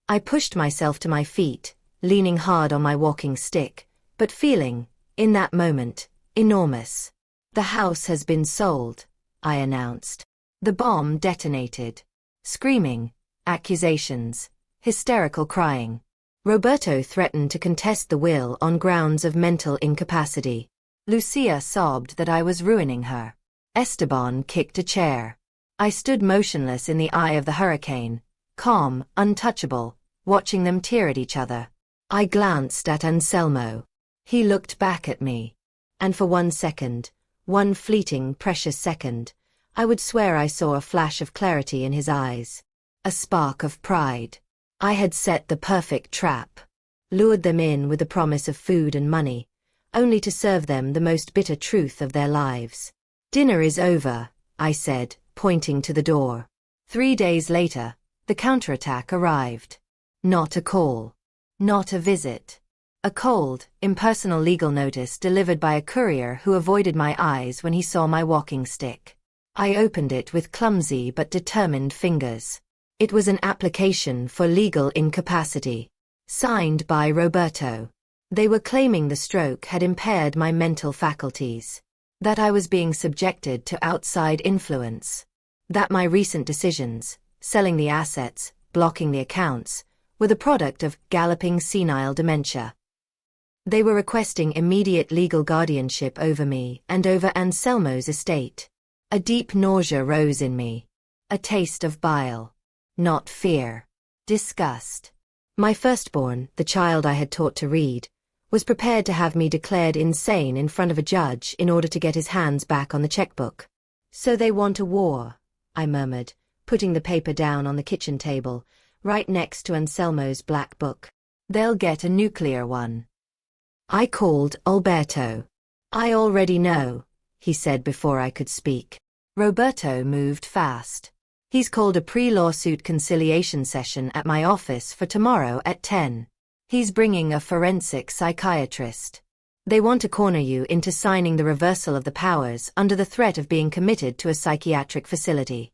I pushed myself to my feet, leaning hard on my walking stick, but feeling, in that moment, enormous. The house has been sold, I announced. The bomb detonated. Screaming, accusations, hysterical crying. Roberto threatened to contest the will on grounds of mental incapacity. Lucia sobbed that I was ruining her. Esteban kicked a chair. I stood motionless in the eye of the hurricane, calm, untouchable, watching them tear at each other. I glanced at Anselmo. He looked back at me. And for 1 second, one fleeting, precious second, I would swear I saw a flash of clarity in his eyes. A spark of pride. I had set the perfect trap. Lured them in with the promise of food and money, only to serve them the most bitter truth of their lives. Dinner is over, I said, pointing to the door. 3 days later, the counterattack arrived. Not a call. Not a visit. A cold, impersonal legal notice delivered by a courier who avoided my eyes when he saw my walking stick. I opened it with clumsy but determined fingers. It was an application for legal incapacity. Signed by Roberto. They were claiming the stroke had impaired my mental faculties. That I was being subjected to outside influence. That my recent decisions, selling the assets, blocking the accounts, were the product of galloping senile dementia. They were requesting immediate legal guardianship over me and over Anselmo's estate. A deep nausea rose in me. A taste of bile. Not fear. Disgust. My firstborn, the child I had taught to read, was prepared to have me declared insane in front of a judge in order to get his hands back on the checkbook. So they want a war, I murmured, putting the paper down on the kitchen table, right next to Anselmo's black book. They'll get a nuclear one. I called Alberto. I already know, he said before I could speak. Roberto moved fast. He's called a pre-lawsuit conciliation session at my office for tomorrow at 10. He's bringing a forensic psychiatrist. They want to corner you into signing the reversal of the powers under the threat of being committed to a psychiatric facility.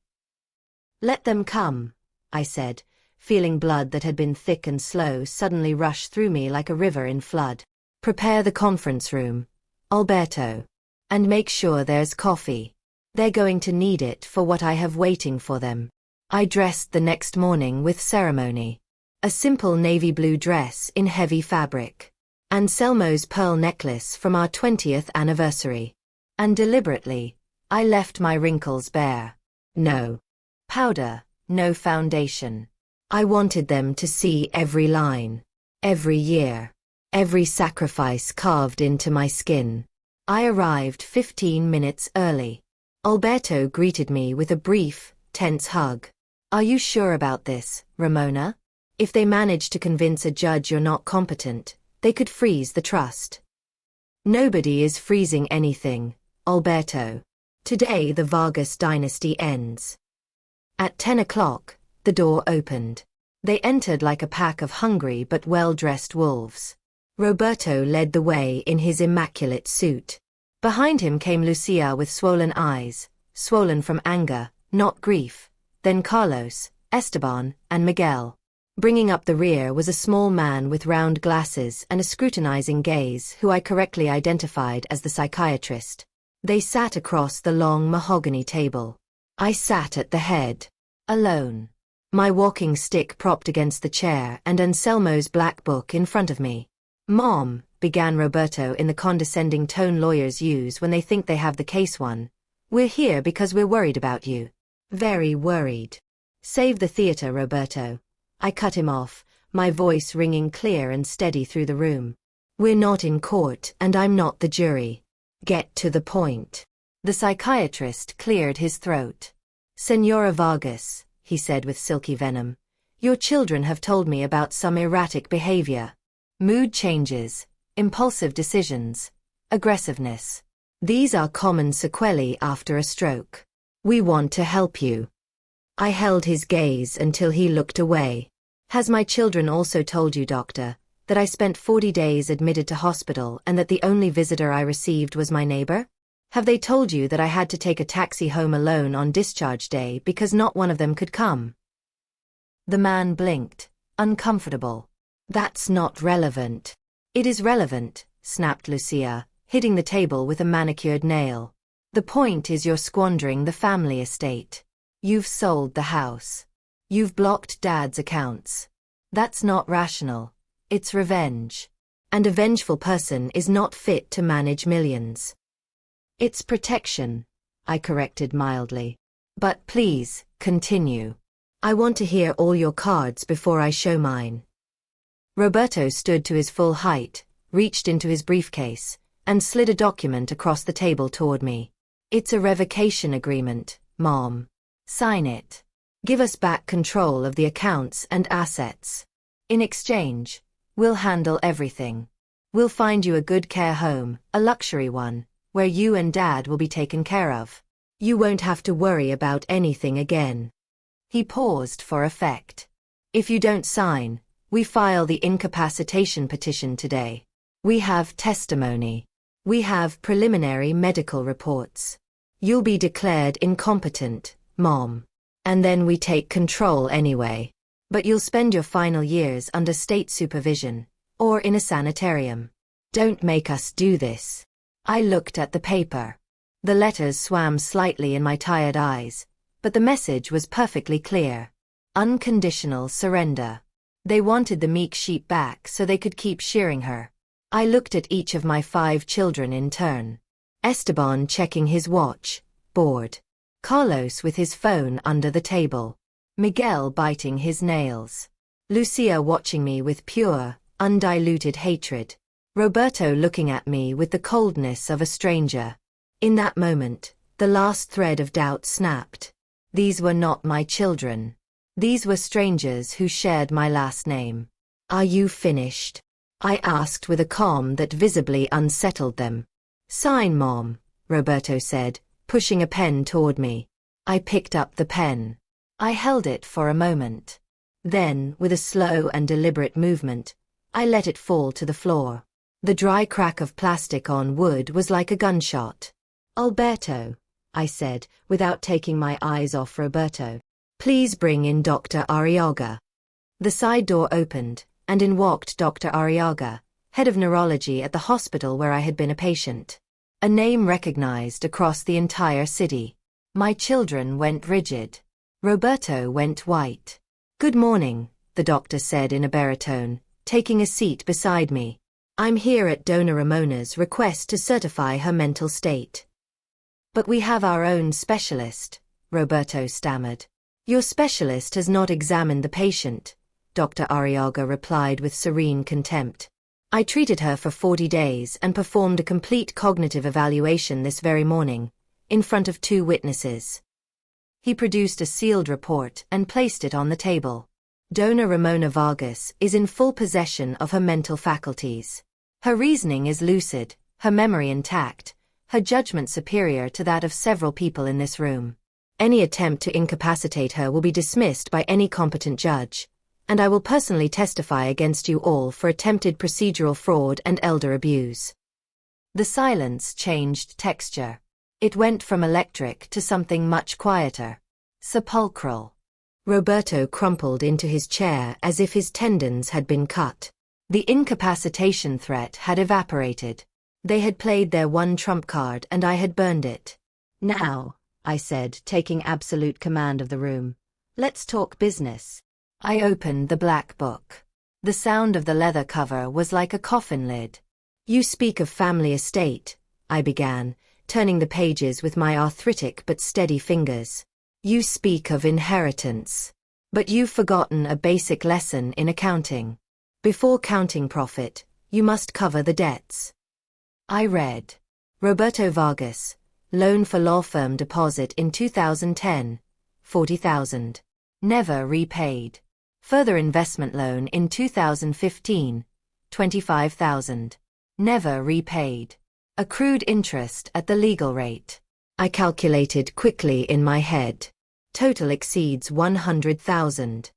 Let them come, I said, feeling blood that had been thick and slow suddenly rush through me like a river in flood. Prepare the conference room, Alberto. And make sure there's coffee. They're going to need it for what I have waiting for them. I dressed the next morning with ceremony. A simple navy blue dress in heavy fabric. Anselmo's pearl necklace from our 20th anniversary. And deliberately, I left my wrinkles bare. No powder, no foundation. I wanted them to see every line, every year, every sacrifice carved into my skin. I arrived 15 minutes early. Alberto greeted me with a brief, tense hug. Are you sure about this, Ramona? If they manage to convince a judge you're not competent, they could freeze the trust. Nobody is freezing anything, Alberto. Today the Vargas dynasty ends. At 10 o'clock, the door opened. They entered like a pack of hungry but well-dressed wolves. Roberto led the way in his immaculate suit. Behind him came Lucia with swollen eyes, swollen from anger, not grief, then Carlos, Esteban, and Miguel. Bringing up the rear was a small man with round glasses and a scrutinizing gaze who I correctly identified as the psychiatrist. They sat across the long mahogany table. I sat at the head, alone. My walking stick propped against the chair and Anselmo's black book in front of me. Mom, began Roberto in the condescending tone lawyers use when they think they have the case won. We're here because we're worried about you. Very worried. Save the theater, Roberto. I cut him off, my voice ringing clear and steady through the room. We're not in court and I'm not the jury. Get to the point. The psychiatrist cleared his throat. Senora Vargas, he said with silky venom, your children have told me about some erratic behavior. Mood changes, impulsive decisions, aggressiveness. These are common sequelae after a stroke. We want to help you. I held his gaze until he looked away. Has my children also told you, doctor, that I spent 40 days admitted to hospital and that the only visitor I received was my neighbor? Have they told you that I had to take a taxi home alone on discharge day because not one of them could come? The man blinked, uncomfortable. That's not relevant. It is relevant, snapped Lucia, hitting the table with a manicured nail. The point is you're squandering the family estate. You've sold the house. You've blocked Dad's accounts. That's not rational. It's revenge. And a vengeful person is not fit to manage millions. It's protection, I corrected mildly. But please, continue. I want to hear all your cards before I show mine. Roberto stood to his full height, reached into his briefcase, and slid a document across the table toward me. It's a revocation agreement, Mom. Sign it. Give us back control of the accounts and assets. In exchange, we'll handle everything. We'll find you a good care home, a luxury one, where you and Dad will be taken care of. You won't have to worry about anything again. He paused for effect. If you don't sign, we file the incapacitation petition today. We have testimony. We have preliminary medical reports. You'll be declared incompetent, Mom. And then we take control anyway. But you'll spend your final years under state supervision, or in a sanitarium. Don't make us do this. I looked at the paper. The letters swam slightly in my tired eyes, but the message was perfectly clear. Unconditional surrender. They wanted the meek sheep back so they could keep shearing her. I looked at each of my 5 children in turn. Esteban checking his watch, bored. Carlos with his phone under the table. Miguel biting his nails. Lucia watching me with pure, undiluted hatred. Roberto looking at me with the coldness of a stranger. In that moment, the last thread of doubt snapped. These were not my children. These were strangers who shared my last name. Are you finished? I asked with a calm that visibly unsettled them. Sign, Mom, Roberto said, pushing a pen toward me. I picked up the pen. I held it for a moment. Then, with a slow and deliberate movement, I let it fall to the floor. The dry crack of plastic on wood was like a gunshot. Alberto, I said, without taking my eyes off Roberto. Please bring in Dr. Arriaga. The side door opened, and in walked Dr. Arriaga, head of neurology at the hospital where I had been a patient. A name recognized across the entire city. My children went rigid. Roberto went white. Good morning, the doctor said in a baritone, taking a seat beside me. I'm here at Dona Ramona's request to certify her mental state. But we have our own specialist, Roberto stammered. Your specialist has not examined the patient, Dr. Arriaga replied with serene contempt. I treated her for 40 days and performed a complete cognitive evaluation this very morning, in front of 2 witnesses. He produced a sealed report and placed it on the table. Dona Ramona Vargas is in full possession of her mental faculties. Her reasoning is lucid, her memory intact, her judgment superior to that of several people in this room. Any attempt to incapacitate her will be dismissed by any competent judge, and I will personally testify against you all for attempted procedural fraud and elder abuse. The silence changed texture. It went from electric to something much quieter. Sepulchral. Roberto crumpled into his chair as if his tendons had been cut. The incapacitation threat had evaporated. They had played their one trump card and I had burned it. Now, I said, taking absolute command of the room, let's talk business. I opened the black book. The sound of the leather cover was like a coffin lid. You speak of family estate, I began, turning the pages with my arthritic but steady fingers. You speak of inheritance. But you've forgotten a basic lesson in accounting. Before counting profit, you must cover the debts. I read. Roberto Vargas, loan for law firm deposit in 2010, 40,000. Never repaid. Further investment loan in 2015, 25,000. Never repaid. Accrued interest at the legal rate. I calculated quickly in my head. Total exceeds 100,000.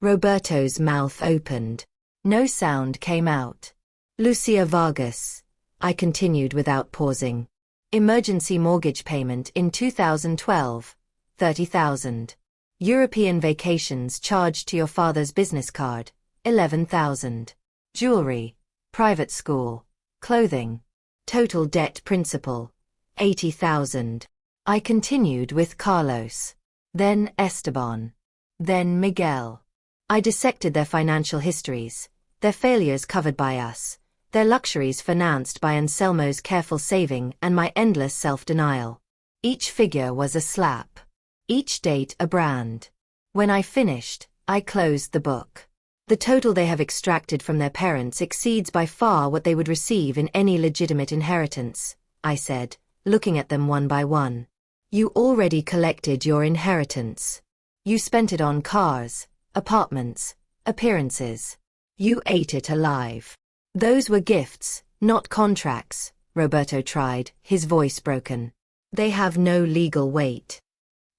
Roberto's mouth opened. No sound came out. Lucia Vargas, I continued without pausing. Emergency mortgage payment in 2012, 30,000. European vacations charged to your father's business card, 11,000. Jewelry, private school, clothing. Total debt principal, 80,000. I continued with Carlos. Then Esteban. Then Miguel. I dissected their financial histories, their failures covered by us, their luxuries financed by Anselmo's careful saving and my endless self-denial. Each figure was a slap. Each date a brand. When I finished, I closed the book. The total they have extracted from their parents exceeds by far what they would receive in any legitimate inheritance, I said, looking at them one by one. You already collected your inheritance. You spent it on cars, apartments, appearances. You ate it alive. Those were gifts, not contracts, Roberto tried, his voice broken. They have no legal weight.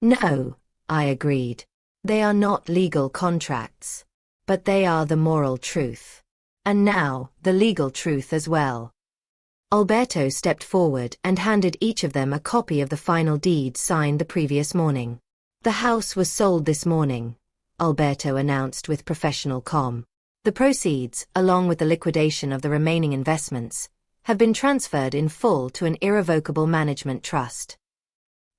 No, I agreed. They are not legal contracts. But they are the moral truth. And now, the legal truth as well. Alberto stepped forward and handed each of them a copy of the final deed signed the previous morning. The house was sold this morning, Alberto announced with professional calm. The proceeds, along with the liquidation of the remaining investments, have been transferred in full to an irrevocable management trust.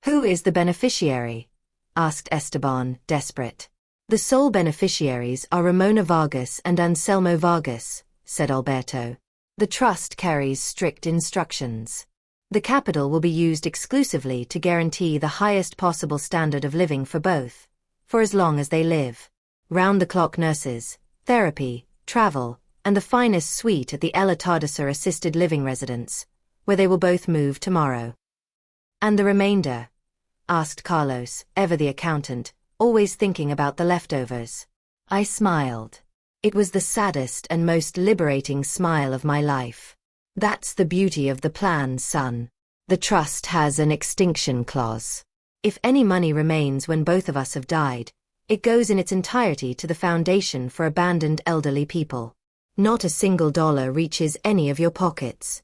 Who is the beneficiary? Asked Esteban, desperate. The sole beneficiaries are Ramona Vargas and Anselmo Vargas, said Alberto. The trust carries strict instructions. The capital will be used exclusively to guarantee the highest possible standard of living for both, for as long as they live. Round-the-clock nurses, therapy, travel, and the finest suite at the Ella Tardisar assisted living residence, where they will both move tomorrow. And the remainder? Asked Carlos, ever the accountant, always thinking about the leftovers. I smiled. It was the saddest and most liberating smile of my life. That's the beauty of the plan, son. The trust has an extinction clause. If any money remains when both of us have died, it goes in its entirety to the foundation for abandoned elderly people. Not a single dollar reaches any of your pockets.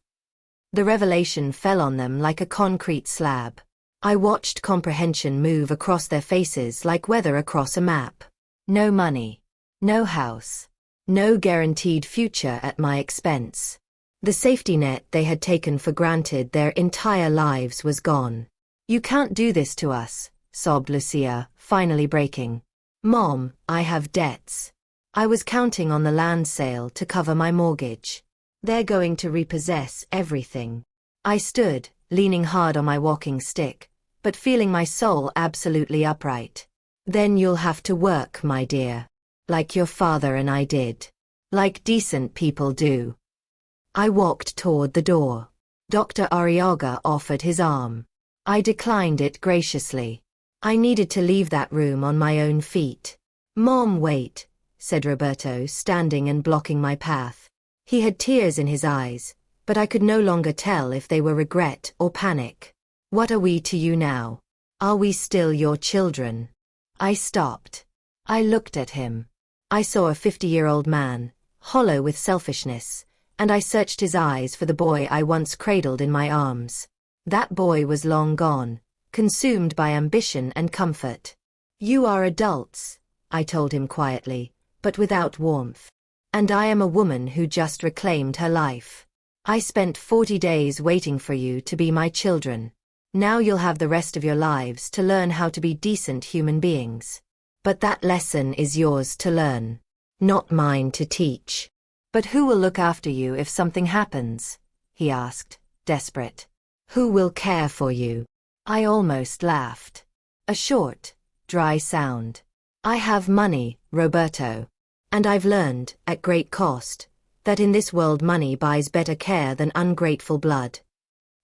The revelation fell on them like a concrete slab. I watched comprehension move across their faces like weather across a map. No money. No house. No guaranteed future at my expense. The safety net they had taken for granted their entire lives was gone. You can't do this to us, sobbed Lucia, finally breaking. Mom, I have debts. I was counting on the land sale to cover my mortgage. They're going to repossess everything. I stood, leaning hard on my walking stick, but feeling my soul absolutely upright. Then you'll have to work, my dear. Like your father and I did. Like decent people do. I walked toward the door. Dr. Arriaga offered his arm. I declined it graciously. I needed to leave that room on my own feet. Mom, wait, said Roberto, standing and blocking my path. He had tears in his eyes, but I could no longer tell if they were regret or panic. What are we to you now? Are we still your children? I stopped. I looked at him. I saw a 50-year-old man, hollow with selfishness, and I searched his eyes for the boy I once cradled in my arms. That boy was long gone, consumed by ambition and comfort. You are adults, I told him quietly, but without warmth. And I am a woman who just reclaimed her life. I spent 40 days waiting for you to be my children. Now you'll have the rest of your lives to learn how to be decent human beings. But that lesson is yours to learn, not mine to teach. But who will look after you if something happens? He asked, desperate. Who will care for you? I almost laughed. A short, dry sound. I have money, Roberto. And I've learned, at great cost, that in this world money buys better care than ungrateful blood.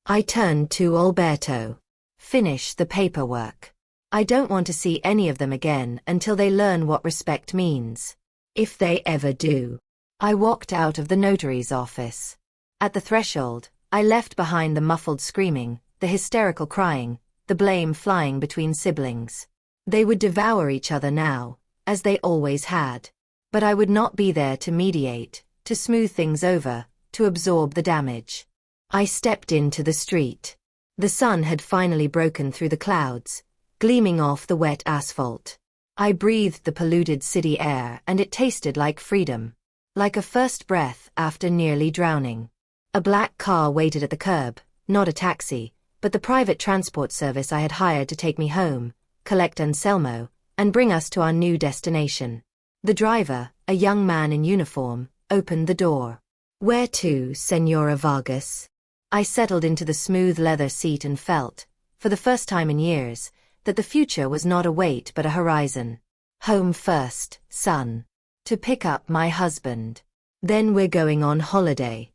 I turned to Alberto. Finish the paperwork. I don't want to see any of them again until they learn what respect means. If they ever do. I walked out of the notary's office. At the threshold, I left behind the muffled screaming, the hysterical crying, the blame flying between siblings. They would devour each other now, as they always had. But I would not be there to mediate, to smooth things over, to absorb the damage. I stepped into the street. The sun had finally broken through the clouds, gleaming off the wet asphalt. I breathed the polluted city air and it tasted like freedom. Like a first breath after nearly drowning. A black car waited at the curb, not a taxi, but the private transport service I had hired to take me home, collect Anselmo, and bring us to our new destination. The driver, a young man in uniform, opened the door. "Where to, Senora Vargas?" I settled into the smooth leather seat and felt, for the first time in years, that the future was not a wait but a horizon. "Home first, son. To pick up my husband. Then we're going on holiday."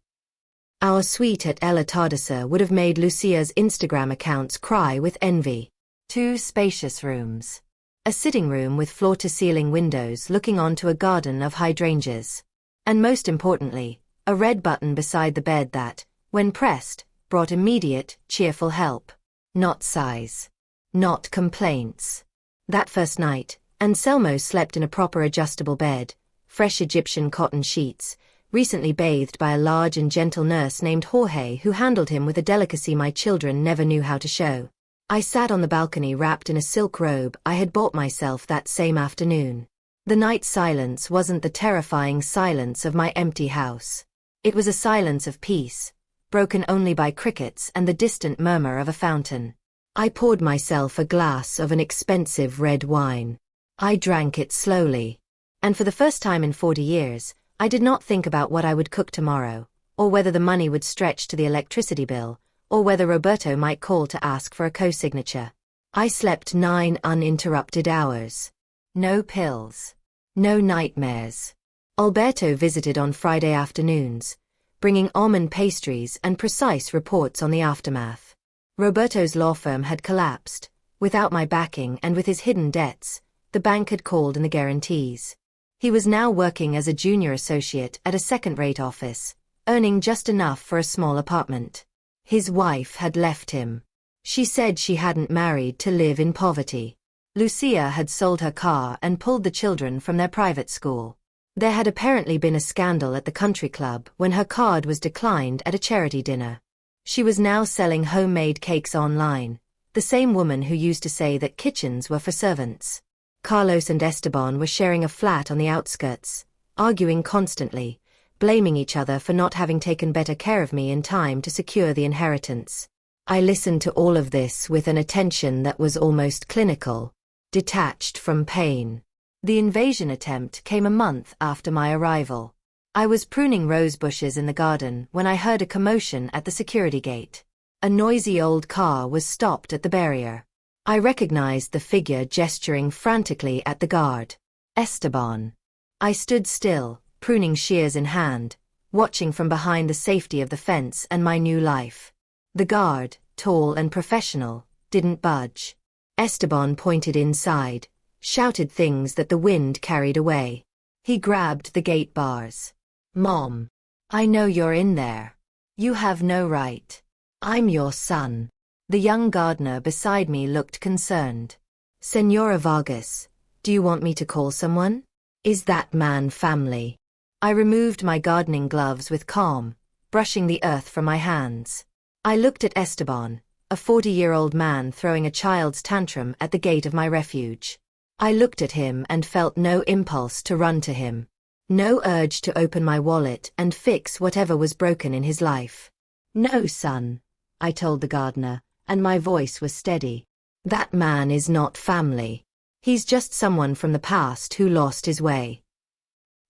Our suite at El Atardecer would have made Lucia's Instagram accounts cry with envy. 2 spacious rooms. A sitting room with floor-to-ceiling windows looking onto a garden of hydrangeas. And most importantly, a red button beside the bed that, when pressed, brought immediate, cheerful help. Not sighs. Not complaints. That first night, Anselmo slept in a proper adjustable bed, fresh Egyptian cotton sheets, recently bathed by a large and gentle nurse named Jorge who handled him with a delicacy my children never knew how to show. I sat on the balcony wrapped in a silk robe I had bought myself that same afternoon. The night silence wasn't the terrifying silence of my empty house. It was a silence of peace, broken only by crickets and the distant murmur of a fountain. I poured myself a glass of an expensive red wine. I drank it slowly. And for the first time in 40 years, I did not think about what I would cook tomorrow, or whether the money would stretch to the electricity bill, or whether Roberto might call to ask for a co-signature. I slept 9 uninterrupted hours. No pills. No nightmares. Alberto visited on Friday afternoons, bringing almond pastries and precise reports on the aftermath. Roberto's law firm had collapsed. Without my backing and with his hidden debts, the bank had called in the guarantees. He was now working as a junior associate at a second-rate office, earning just enough for a small apartment. His wife had left him. She said she hadn't married to live in poverty. Lucia had sold her car and pulled the children from their private school. There had apparently been a scandal at the country club when her card was declined at a charity dinner. She was now selling homemade cakes online, the same woman who used to say that kitchens were for servants. Carlos and Esteban were sharing a flat on the outskirts, arguing constantly, blaming each other for not having taken better care of me in time to secure the inheritance. I listened to all of this with an attention that was almost clinical, detached from pain. The invasion attempt came a month after my arrival. I was pruning rose bushes in the garden when I heard a commotion at the security gate. A noisy old car was stopped at the barrier. I recognized the figure gesturing frantically at the guard. Esteban. I stood still, pruning shears in hand, watching from behind the safety of the fence and my new life. The guard, tall and professional, didn't budge. Esteban pointed inside, shouted things that the wind carried away. He grabbed the gate bars. "Mom. I know you're in there. You have no right. I'm your son." The young gardener beside me looked concerned. "Senora Vargas, do you want me to call someone? Is that man family?" I removed my gardening gloves with calm, brushing the earth from my hands. I looked at Esteban, a 40-year-old man throwing a child's tantrum at the gate of my refuge. I looked at him and felt no impulse to run to him. No urge to open my wallet and fix whatever was broken in his life. "No, son," I told the gardener, and my voice was steady. "That man is not family. He's just someone from the past who lost his way."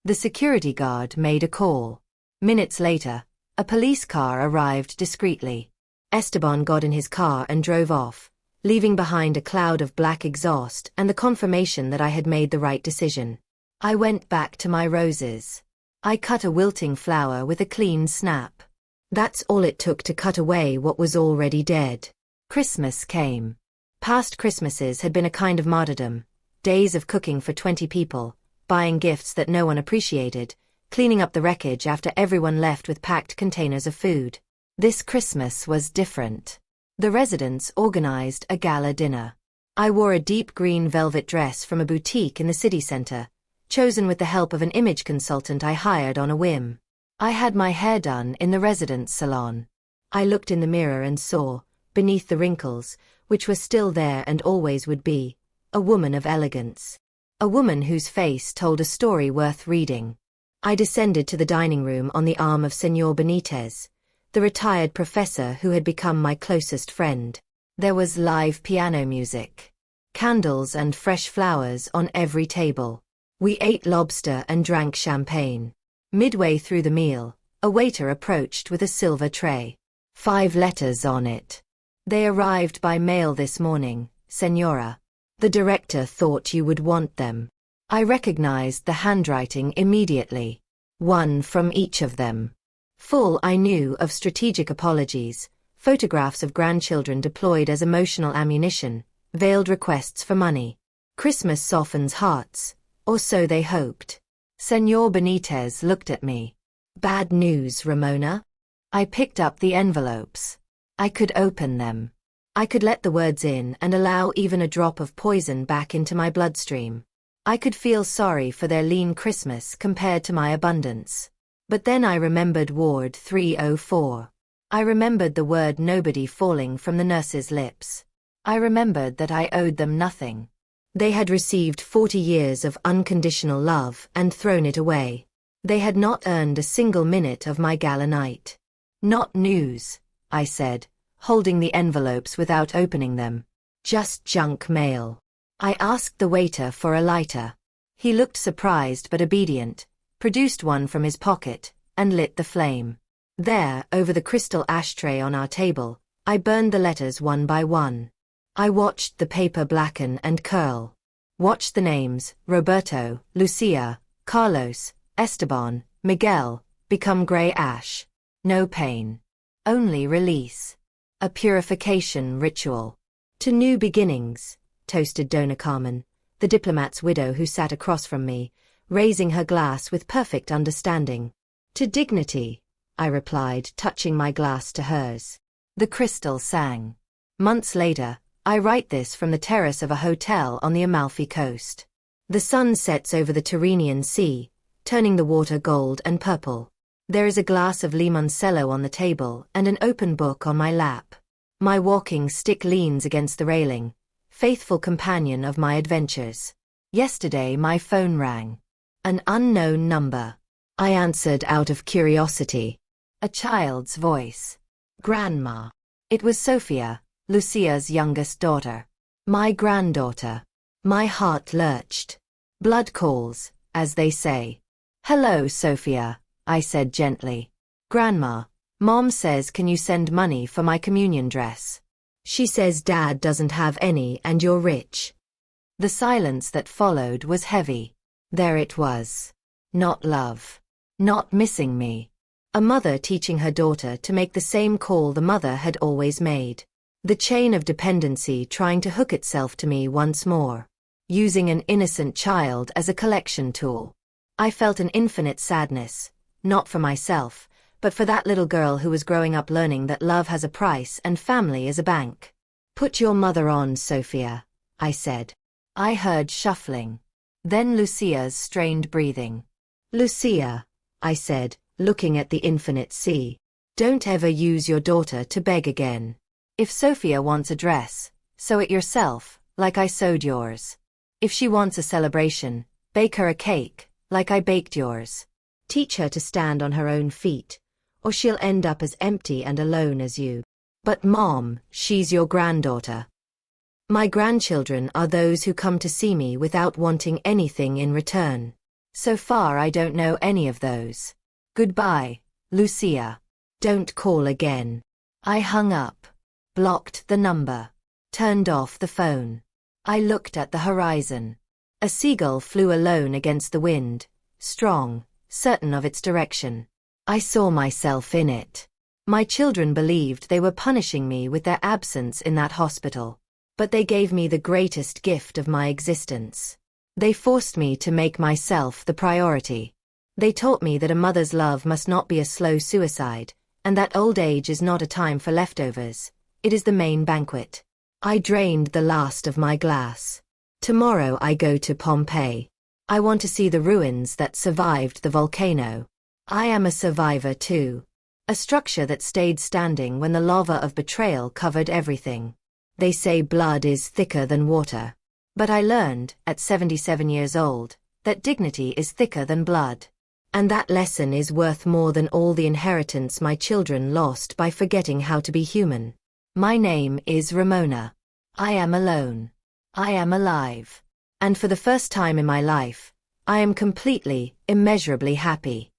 The security guard made a call. Minutes later, a police car arrived discreetly. Esteban got in his car and drove off, leaving behind a cloud of black exhaust and the confirmation that I had made the right decision. I went back to my roses. I cut a wilting flower with a clean snap. That's all it took to cut away what was already dead. Christmas came. Past Christmases had been a kind of martyrdom, days of cooking for 20 people, buying gifts that no one appreciated, cleaning up the wreckage after everyone left with packed containers of food. This Christmas was different. The residents organized a gala dinner. I wore a deep green velvet dress from a boutique in the city center, chosen with the help of an image consultant I hired on a whim. I had my hair done in the residence salon. I looked in the mirror and saw, beneath the wrinkles, which were still there and always would be, a woman of elegance. A woman whose face told a story worth reading. I descended to the dining room on the arm of Señor Benitez, the retired professor who had become my closest friend. There was live piano music, candles and fresh flowers on every table. We ate lobster and drank champagne. Midway through the meal, a waiter approached with a silver tray. 5 letters on it. They arrived by mail this morning, Señora. The director thought you would want them. I recognized the handwriting immediately. 1 from each of them. Full, I knew, of strategic apologies, photographs of grandchildren deployed as emotional ammunition, veiled requests for money. Christmas softens hearts, or so they hoped. Señor Benitez looked at me. Bad news, Ramona? I picked up the envelopes. I could open them. I could let the words in and allow even a drop of poison back into my bloodstream. I could feel sorry for their lean Christmas compared to my abundance. But then I remembered Ward 304. I remembered the word nobody falling from the nurse's lips. I remembered that I owed them nothing. They had received 40 years of unconditional love and thrown it away. They had not earned a single minute of my gala night. Not news, I said, holding the envelopes without opening them. Just junk mail. I asked the waiter for a lighter. He looked surprised but obedient, produced one from his pocket, and lit the flame. There, over the crystal ashtray on our table, I burned the letters one by one. I watched the paper blacken and curl. Watched the names, Roberto, Lucia, Carlos, Esteban, Miguel, become gray ash. No pain. Only release. A purification ritual. To new beginnings, toasted Dona Carmen, the diplomat's widow who sat across from me, raising her glass with perfect understanding. To dignity, I replied, touching my glass to hers. The crystal sang. Months later, I write this from the terrace of a hotel on the Amalfi coast. The sun sets over the Tyrrhenian Sea, turning the water gold and purple. There is a glass of limoncello on the table and an open book on my lap. My walking stick leans against the railing, faithful companion of my adventures. Yesterday my phone rang. An unknown number. I answered out of curiosity. A child's voice. Grandma. It was Sophia, Lucia's youngest daughter. My granddaughter. My heart lurched. Blood calls, as they say. Hello, Sophia, I said gently. Grandma, Mom says can you send money for my communion dress? She says Dad doesn't have any and you're rich. The silence that followed was heavy. There it was. Not love. Not missing me. A mother teaching her daughter to make the same call the mother had always made. The chain of dependency trying to hook itself to me once more. Using an innocent child as a collection tool. I felt an infinite sadness, not for myself, but for that little girl who was growing up learning that love has a price and family is a bank. Put your mother on, Sophia, I said. I heard shuffling. Then Lucia's strained breathing. Lucia, I said, looking at the infinite sea. Don't ever use your daughter to beg again. If Sophia wants a dress, sew it yourself, like I sewed yours. If she wants a celebration, bake her a cake, like I baked yours. Teach her to stand on her own feet, or she'll end up as empty and alone as you. But Mom, she's your granddaughter. My grandchildren are those who come to see me without wanting anything in return. So far I don't know any of those. Goodbye, Lucia. Don't call again. I hung up. Blocked the number. Turned off the phone. I looked at the horizon. A seagull flew alone against the wind, strong, certain of its direction. I saw myself in it. My children believed they were punishing me with their absence in that hospital. But they gave me the greatest gift of my existence. They forced me to make myself the priority. They taught me that a mother's love must not be a slow suicide, and that old age is not a time for leftovers. It is the main banquet. I drained the last of my glass. Tomorrow I go to Pompeii. I want to see the ruins that survived the volcano. I am a survivor too. A structure that stayed standing when the lava of betrayal covered everything. They say blood is thicker than water. But I learned, at 77 years old, that dignity is thicker than blood. And that lesson is worth more than all the inheritance my children lost by forgetting how to be human. My name is Ramona. I am alone. I am alive. And for the first time in my life, I am completely, immeasurably happy.